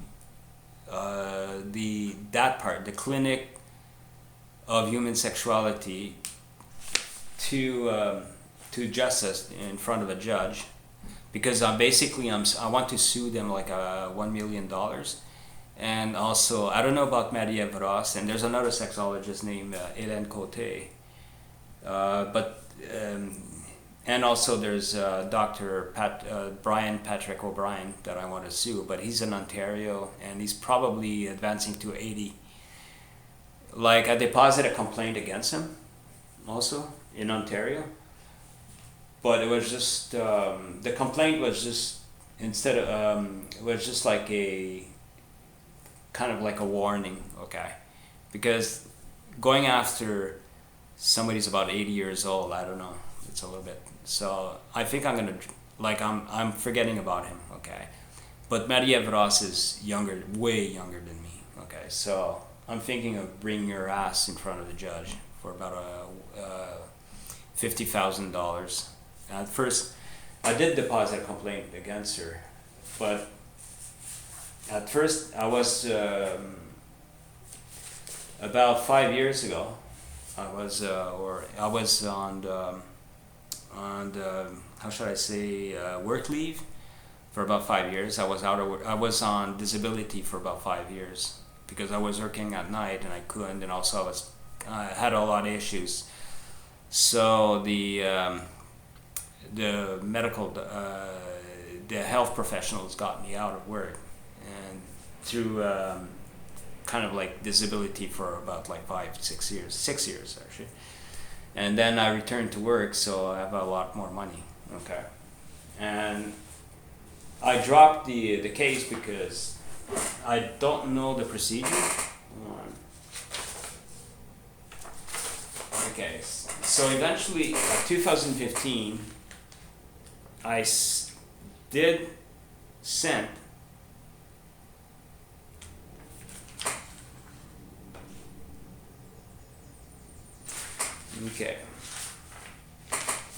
A: the clinic of human sexuality to justice in front of a judge, because I want to sue them like $1 million. And also, I don't know about Marie-Ève Ross, and there's another sexologist named Hélène Côté, and also there's Dr. Brian Patrick O'Brien that I want to sue, but he's in Ontario and he's probably advancing to 80. Like, I deposited a complaint against him also in Ontario, but it was just the complaint was just it was just like a kind of like a warning, okay, because going after somebody's about 80 years old, I don't know, it's a little bit. So I think I'm gonna, I'm forgetting about him, okay. But Marie-Ève Ross is younger, way younger than me, okay. So I'm thinking of bringing her ass in front of the judge for about $50,000. At first, I did deposit a complaint against her, but at first I was about 5 years ago. I was on how should I say, work leave for about 5 years. I was I was on disability for about 5 years because I was working at night and I couldn't, and also I had a lot of issues. So the health professionals got me out of work, and through kind of like disability for about like 6 years actually. And then I returned to work, so I have a lot more money. Okay, and I dropped the case because I don't know the procedure. Okay, so eventually, 2015, I did send Okay.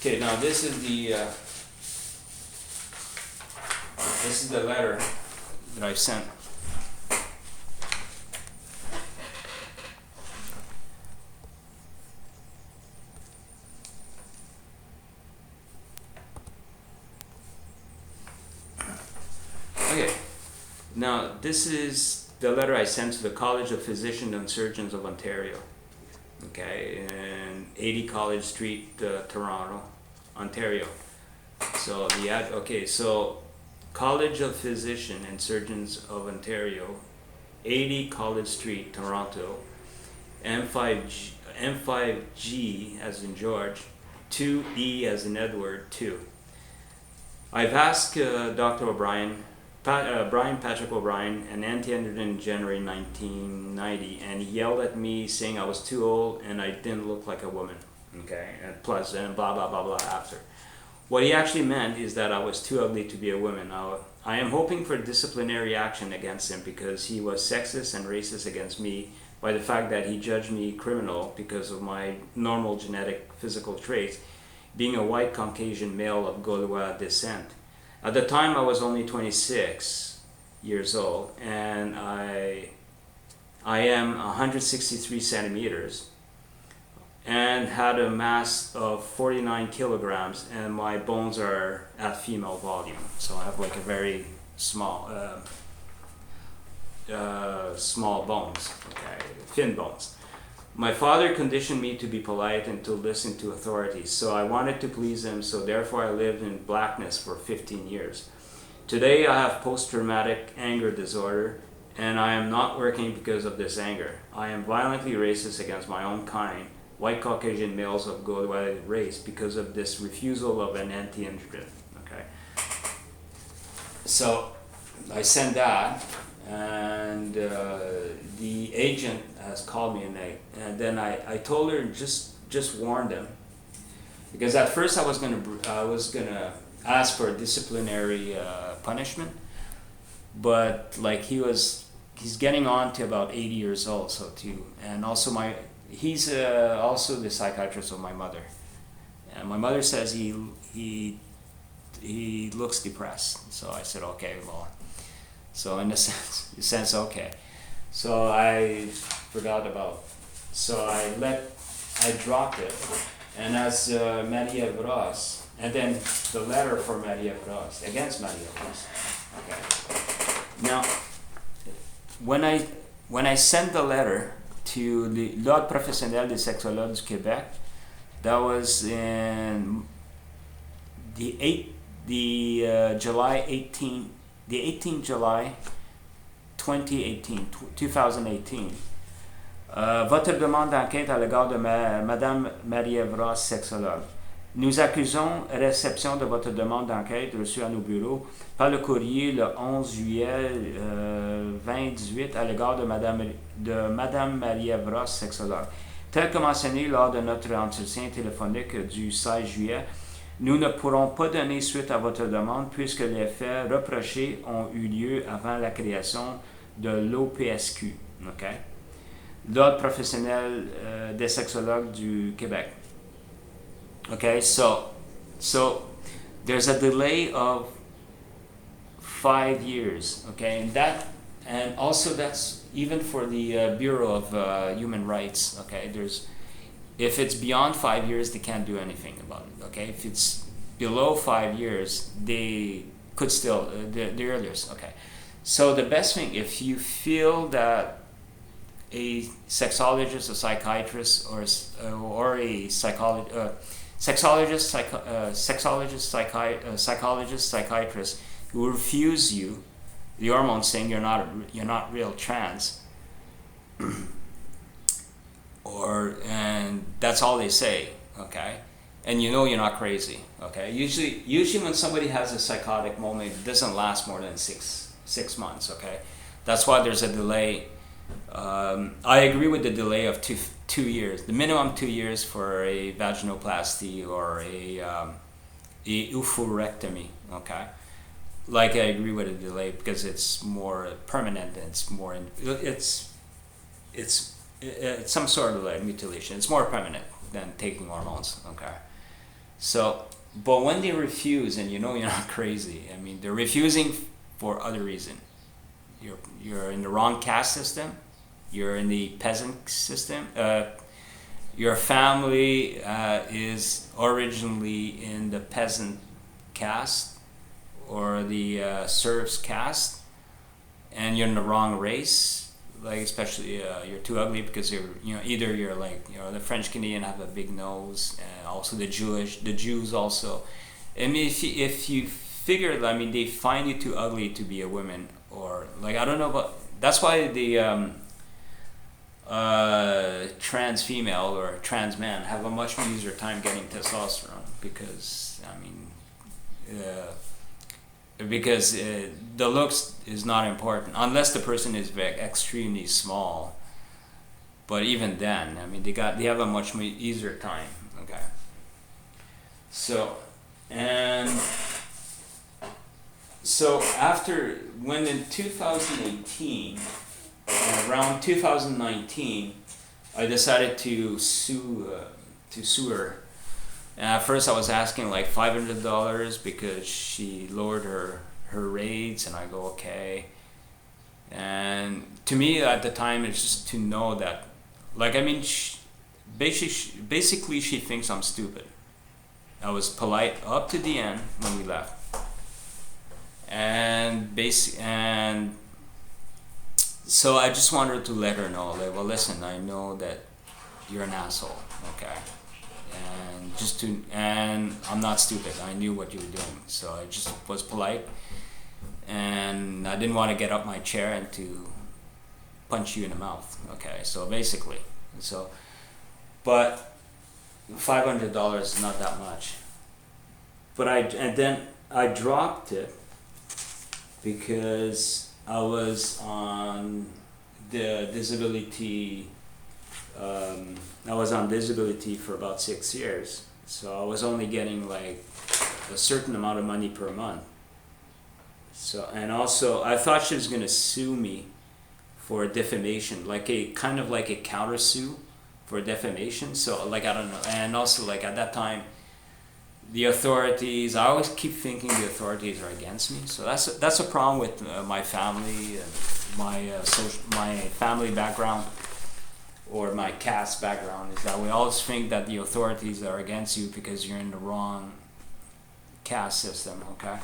A: Okay. Now this is the letter that I sent. Okay. Now this is the letter I sent to the College of Physicians and Surgeons of Ontario. Okay, and 80 College Street, Toronto. Ontario. So so College of Physicians and Surgeons of Ontario, 80 College Street, Toronto, M5G as in George, 2E as in Edward, 2. I've asked Dr. O'Brien, Brian Patrick O'Brien, an anti-androgen in January 1990, and he yelled at me saying I was too old and I didn't look like a woman. Okay, and plus, and blah blah blah blah after. What he actually meant is that I was too ugly to be a woman. Now, I am hoping for disciplinary action against him because he was sexist and racist against me by the fact that he judged me criminal because of my normal genetic physical traits, being a white Caucasian male of Gaulois descent. At the time, I was only 26 years old, and I am 163 centimeters and had a mass of 49 kilograms, and my bones are at female volume. So I have like a very small bones, okay, thin bones. My father conditioned me to be polite and to listen to authorities, so I wanted to please him, so therefore I lived in blackness for 15 years. Today I have post-traumatic anger disorder, and I am not working because of this anger. I am violently racist against my own kind, white Caucasian males of Gaulois race, because of this refusal of an anti-androgen. Okay. So I sent that, and the agent has called me, and then I told her just warn them, because at first I was gonna ask for a disciplinary punishment, but like he's getting on to about 80 years old, so too, and also he's also the psychiatrist of my mother, and my mother says he looks depressed. So I said, okay, well, so in a sense, okay. So I forgot about. So I dropped it, and as Maria Ross, and then the letter for Maria Ross against Maria Ross. Okay. Now, when I sent the letter to l'Ordre professionnel des sexologues du Québec, that was in the 18th July 2018. Votre demande d'enquête à l'égard de Madame Marie-Ève Ross, sexologue. Nous accusons réception de votre demande d'enquête reçue à nos bureaux par le courrier le 11 juillet 2018 à l'égard de Madame Marie-Ève Ross, sexologue. Tel que mentionné lors de notre entretien téléphonique du 16 juillet, nous ne pourrons pas donner suite à votre demande puisque les faits reprochés ont eu lieu avant la création de l'OPSQ, okay? L'Ordre professionnel des sexologues du Québec. Okay, so there's a delay of 5 years, okay, and also that's even for the Bureau of Human Rights, okay. If it's beyond 5 years, they can't do anything about it, okay. If it's below 5 years, they could still the earliest, okay. So the best thing, if you feel that a sexologist, a psychiatrist, or a psychologist, psychiatrist who refuse you the hormone, saying you're not real trans, and that's all they say, okay, and you know you're not crazy, okay. Usually when somebody has a psychotic moment, it doesn't last more than six months, okay. That's why there's a delay. I agree with the delay of 2 years, the minimum 2 years for a vaginoplasty or a oophorectomy, okay. Like I agree with a delay because it's more permanent and it's some sort of like mutilation. It's more permanent than taking hormones, okay. So, but when they refuse, and you know you're not crazy, I mean they're refusing for other reason. You're in the wrong caste system. You're in the peasant system. Your family is originally in the peasant caste or the serfs caste, and you're in the wrong race. like especially you're too ugly because either you're like the French Canadian have a big nose, and also the Jews also. I mean, if you figure, I mean, they find you too ugly to be a woman, or like I don't know, but that's why the trans female or trans man have a much easier time getting testosterone because I mean. Because the looks is not important unless the person is very extremely small, but even then I mean they have a much easier time. Okay, so after when in 2018 around 2019 I decided to sue her. And at first I was asking like $500 because she lowered her rates, and I go okay. And to me at the time it's just to know that, like I mean, basically she thinks I'm stupid. I was polite up to the end when we left, and so I just wanted to let her know, like, well, listen, I know that you're an asshole, okay. And I'm not stupid. I knew what you were doing, so I just was polite, and I didn't want to get up my chair and to punch you in the mouth. Okay, so basically, but $500 is not that much. But then I dropped it because I was on the disability. I was on disability for about 6 years, so I was only getting like a certain amount of money per month. So, and also I thought she was gonna sue me for defamation, like a kind of like a counter sue for defamation. So like I don't know, and also like at that time, the authorities. I always keep thinking the authorities are against me. So that's a problem with my family and my family background. Or my caste background, is that we always think that the authorities are against you because you're in the wrong caste system, okay?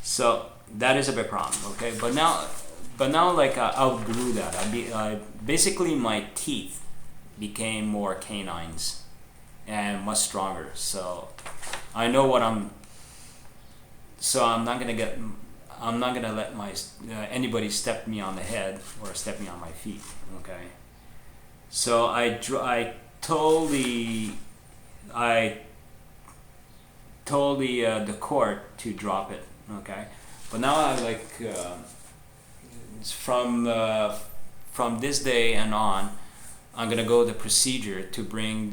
A: So that is a big problem, okay? But now like I outgrew that. Basically my teeth became more canines and much stronger. So I know what so I'm not gonna let anybody step me on the head or step me on my feet, okay? So I told the court to drop it, okay. But now I like from this day and on, I'm gonna go the procedure to bring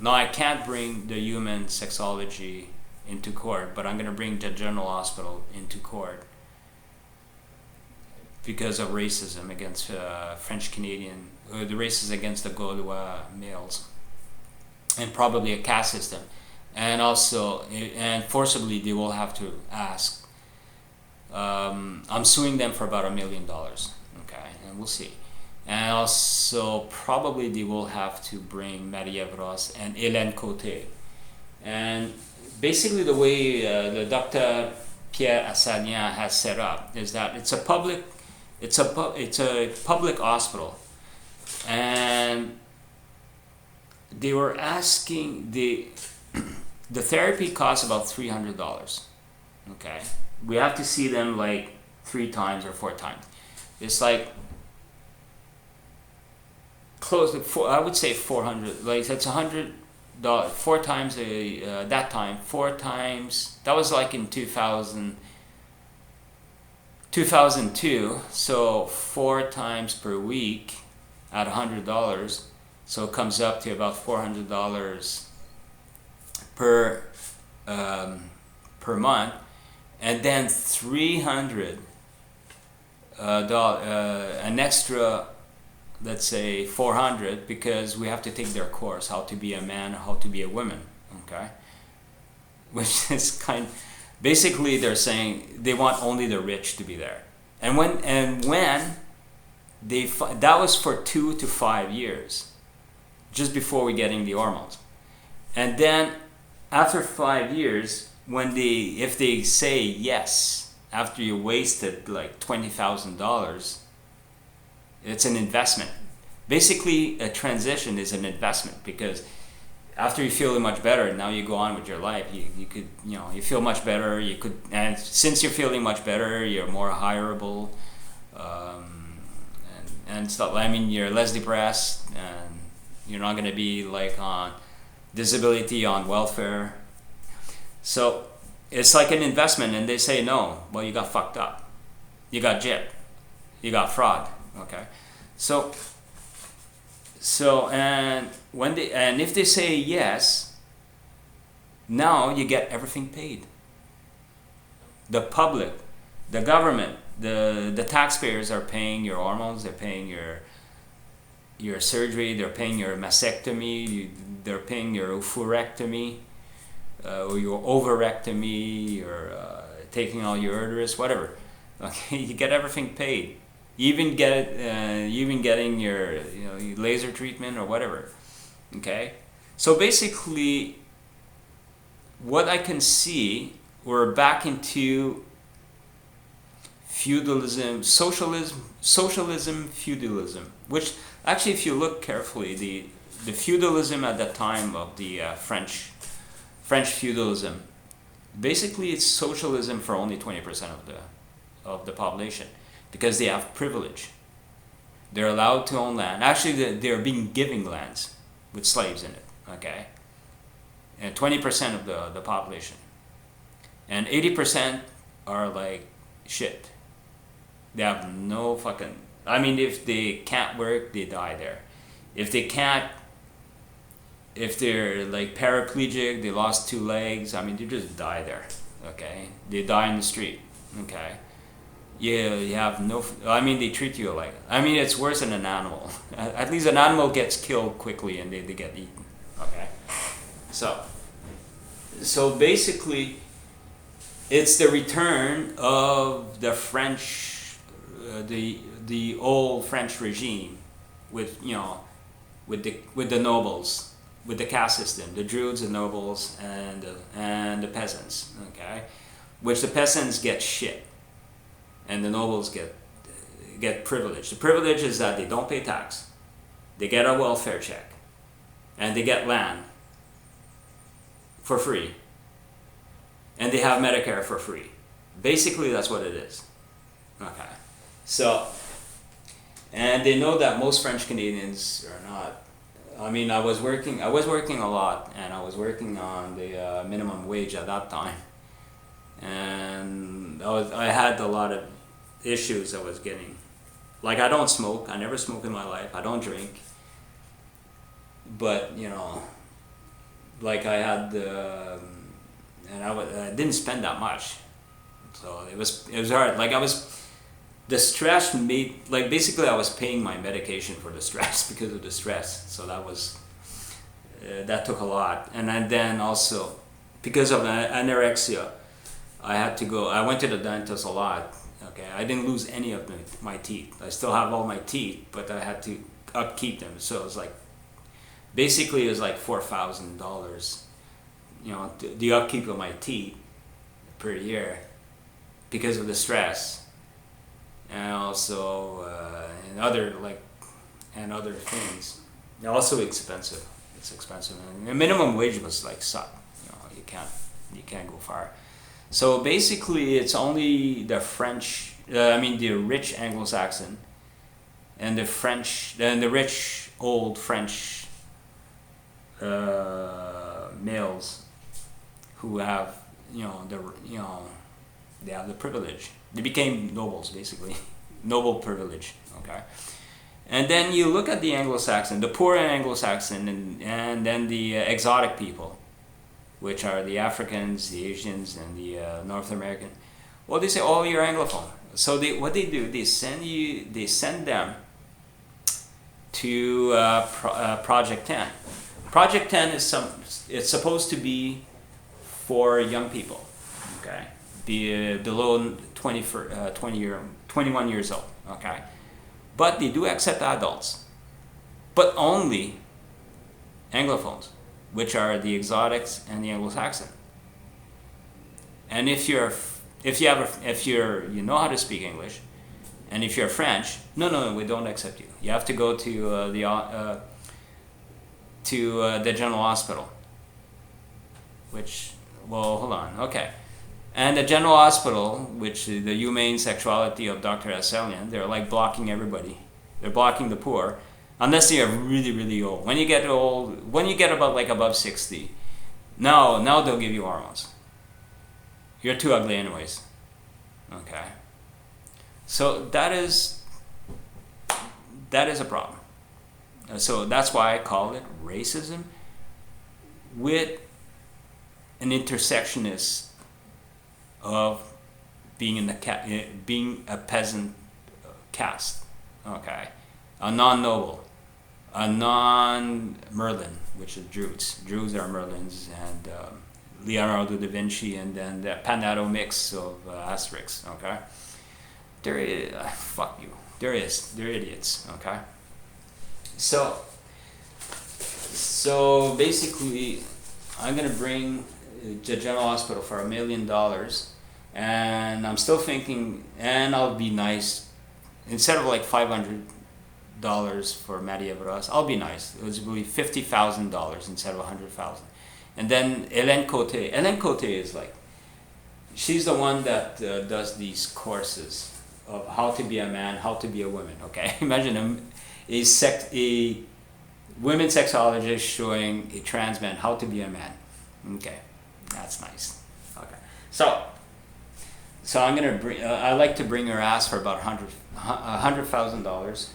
A: no, I can't bring the human sexology into court, but I'm gonna bring the general hospital into court because of racism against French Canadian. The races against the Gaulois males, and probably a caste system, and also forcibly they will have to ask. I'm suing them for about $1 million, okay, and we'll see. And also probably they will have to bring Marie-Ève Ross and Hélène Côté. And basically the way the Dr. Pierre Assagnan has set up is that it's a public hospital. And they were asking the therapy costs about $300. Okay, we have to see them like 3 times or 4 times. It's like close to I would say 400. Like it's $100. 4 times that time. 4 times. That was like in 2002. So 4 times per week. At $100, so it comes up to about $400 per month, and then $300 an extra, let's say $400, because we have to take their course, how to be a man, how to be a woman, okay? Which is basically they're saying they want only the rich to be there, and when that was for 2 to 5 years, just before we getting the hormones, and then after 5 years, if they say yes after you wasted like $20,000, It's an investment. Basically, a transition is an investment, because after you feel much better, now you go on with your life. You could, you feel much better. You could, and since you're feeling much better, you're more hireable, and stuff. I mean, you're less depressed, and you're not gonna be like on disability on welfare. So it's like an investment, and they say no. Well, you got fucked up. You got gypped. You got fraud. Okay, so and if they say yes, now you get everything paid. The public, the government, the taxpayers are paying your hormones. They're paying your surgery. They're paying your mastectomy. They're paying your oophorectomy, or your ovarectomy, or taking all your uterus, whatever. Okay, you get everything paid. You even getting your laser treatment or whatever. Okay, so basically, what I can see, we're back into feudalism, socialism, feudalism. Which actually, if you look carefully, the feudalism at that time of the French feudalism, basically it's socialism for only 20% of the population, because they have privilege. They're allowed to own land. Actually, they're being given lands with slaves in it. Okay, and 20% of the population, and 80% are like shit. They have no fucking. I mean, if they can't work, they die there. If they can't, if they're like paraplegic, they lost 2 legs. I mean, they just die there. Okay, they die in the street. Okay. Yeah, you have no. I mean, they treat you like. I mean, it's worse than an animal. At least an animal gets killed quickly and they get eaten. Okay, so basically, it's the return of the French, the old French regime, with with the nobles, with the caste system, the Druids, the nobles, and the peasants. Okay, which the peasants get shit. And the nobles get privilege. The privilege is that they don't pay tax, they get a welfare check, and they get land for free, and they have Medicare for free. Basically, that's what it is. Okay, so, and they know that most French Canadians are not. I mean, I was working a lot, and I was working on the minimum wage at that time, and I had a lot of issues I was getting. Like, I don't smoke. I never smoked in my life. I don't drink. But like I had and I didn't spend that much, so it was hard. Like, the stress made, like, basically I was paying my medication for the stress because of the stress. So that took a lot. And then also because of anorexia, I went to the dentist a lot. Okay, I didn't lose any of my teeth. I still have all my teeth, but I had to upkeep them. So it was like, basically it was like $4,000, the upkeep of my teeth per year, because of the stress, and also and other things. They're also expensive. It's expensive. And the minimum wage was like suck. You can't go far. So basically, it's only the French, the rich Anglo-Saxon, and the rich old French males who have, they have the privilege. They became nobles, basically, noble privilege. Okay, and then you look at the Anglo-Saxon, the poor Anglo-Saxon, and then the exotic people, which are the Africans, the Asians, and the North American. Well, they say, "Oh, you're Anglophone." So what they do, they send them to Project 10. Project 10 it's supposed to be for young people, okay, below 21 years old, okay, but they do accept adults, but only Anglophones, which are the exotics and the Anglo-Saxon. And if you know how to speak English, And if you're French, no, we don't accept you. You have to go to the general hospital. Which, well, hold on, okay. And the general hospital, which is the humane sexuality of Dr. Asselian, they're like blocking everybody. They're blocking the poor, unless you're really, really old. When you get old, when you get about like above 60, now they'll give you hormones. You're too ugly anyways. Okay. So that is a problem. So that's why I call it racism with an intersectionist of being being a peasant caste, okay, a non-noble, a non-Merlin, which is Druids. Druids are Merlins, and Leonardo da Vinci, and then the Panado mix of Asterix, okay. Fuck you. They're idiots, okay. So basically, I'm gonna bring the general hospital for $1 million, and I'm still thinking, and I'll be nice, instead of like $500 for Maria Bras, I'll be nice. It will be $50,000 instead of $100,000. And then Hélène Côté is like, she's the one that does these courses of how to be a man, how to be a woman. Okay, imagine a women sexologist showing a trans man how to be a man. Okay, that's nice. Okay, so I'm gonna bring. I like to bring her ass for about $100,000,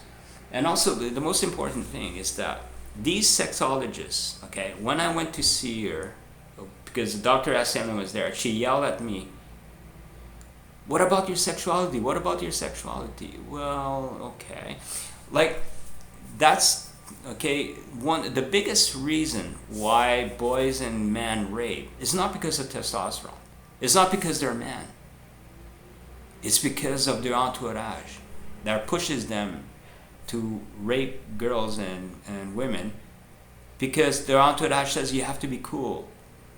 A: and also the most important thing is that these sexologists. Okay, when I went to see her, because Dr. Asselian was there, she yelled at me, "What about your sexuality? What about your sexuality?" Well, okay, like that's. Okay, the biggest reason why boys and men rape is not because of testosterone. It's not because they're men. It's because of their entourage that pushes them to rape girls and women, because their entourage says you have to be cool.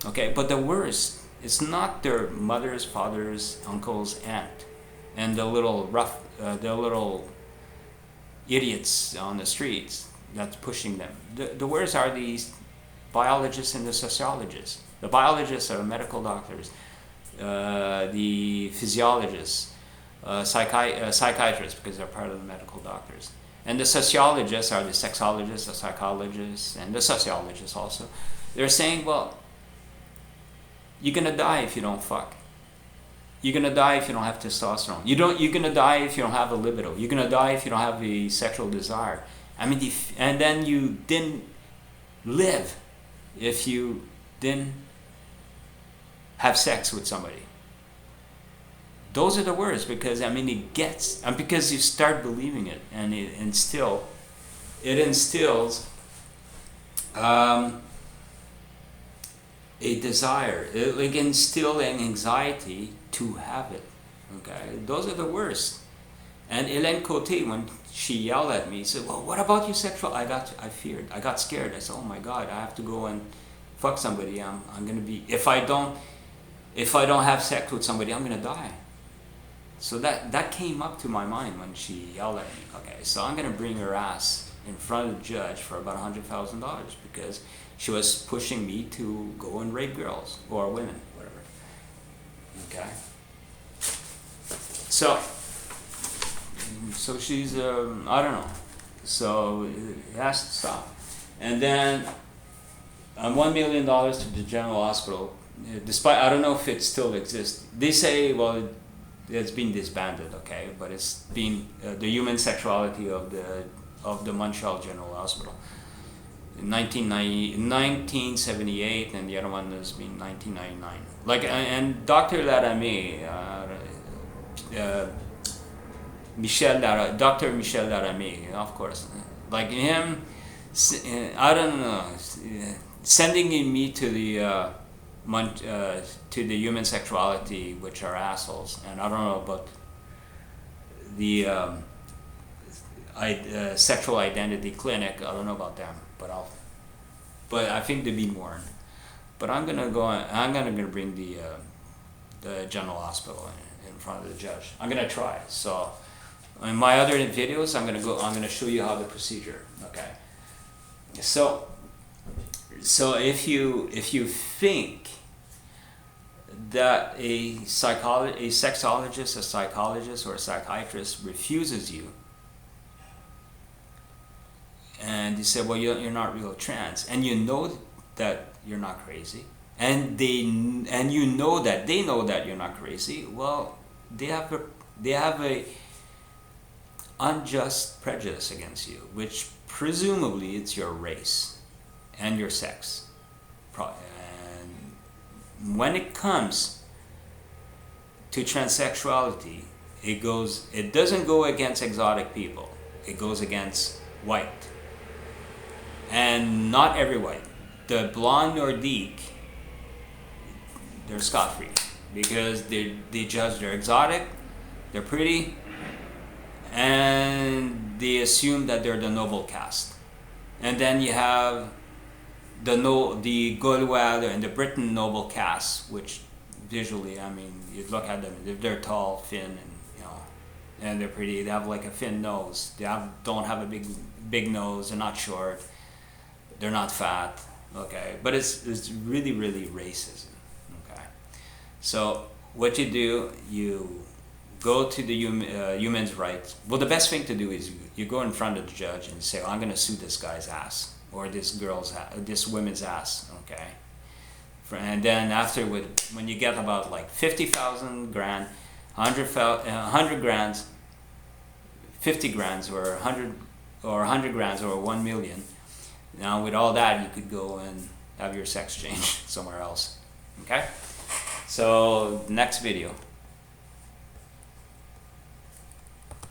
A: Okay, but the worst, it's not their mothers, fathers, uncles, aunt, and the little idiots on the streets that's pushing them. The worst are these biologists and the sociologists. The biologists are medical doctors, the physiologists, psychiatrists, because they're part of the medical doctors. And the sociologists are the sexologists, the psychologists, and the sociologists also. They're saying, well, you're gonna die if you don't fuck. You're gonna die if you don't have testosterone. You're gonna die if you don't have a libido. You're gonna die if you don't have a sexual desire. I mean, and then you didn't live if you didn't have sex with somebody. Those are the words, because I mean and because you start believing it, and it instills a desire, it instills an anxiety to have it. Okay, those are the worst. And Hélène Côté, when she yelled at me, said, "Well, what about your sexual?" I feared. I got scared. I said, "Oh my God, I have to go and fuck somebody. I'm gonna be, if I don't have sex with somebody, I'm gonna die." So that came up to my mind when she yelled at me. Okay, so I'm gonna bring her ass in front of the judge for about $100,000 because she was pushing me to go and rape girls or women, whatever. Okay. So she's, I don't know. So it has to stop. And then $1 million to the general hospital, despite, I don't know if it still exists. They say, well, it's been disbanded, okay, but it's been the human sexuality of the Montreal General Hospital. In 1978, and the other one has been 1999. Like, and Dr. Laramie, Dr. Michel Laramie, of course, like him, I don't know, sending me to the human sexuality, which are assholes, and I don't know about the sexual identity clinic. I don't know about them, but I think they'd be warned. But I'm gonna bring the general hospital in front of the judge. I'm gonna try. So In my other videos, I'm gonna show you how the procedure. Okay. So if you think that a sexologist, a psychologist, or a psychiatrist refuses you, and you say, well, you're not real trans, and you know that you're not crazy, and you know that they know that you're not crazy, well, they have a unjust prejudice against you, which presumably it's your race and your sex. And when it comes to transsexuality, it doesn't go against exotic people, it goes against white. And not every white. The blonde Nordique, they're scot-free because they judge they're exotic, they're pretty, and they assume that they're the noble caste. And then you have the Gaulois and the Briton noble caste, which visually, I mean, you look at them, they're tall, thin, and and they're pretty. They have like a thin nose. They don't have a big nose. They're not short. They're not fat. Okay, but it's really racism. Okay, so what you do, you go to the human rights. Well, the best thing to do is you go in front of the judge and say, I'm going to sue this guy's ass or this woman's ass. Okay, and then after, when you get about like 50,000 grand, 100 grand, 50 grand, or 100 grand, or 1 million. Now with all that, you could go and have your sex change somewhere else. Okay, so next video.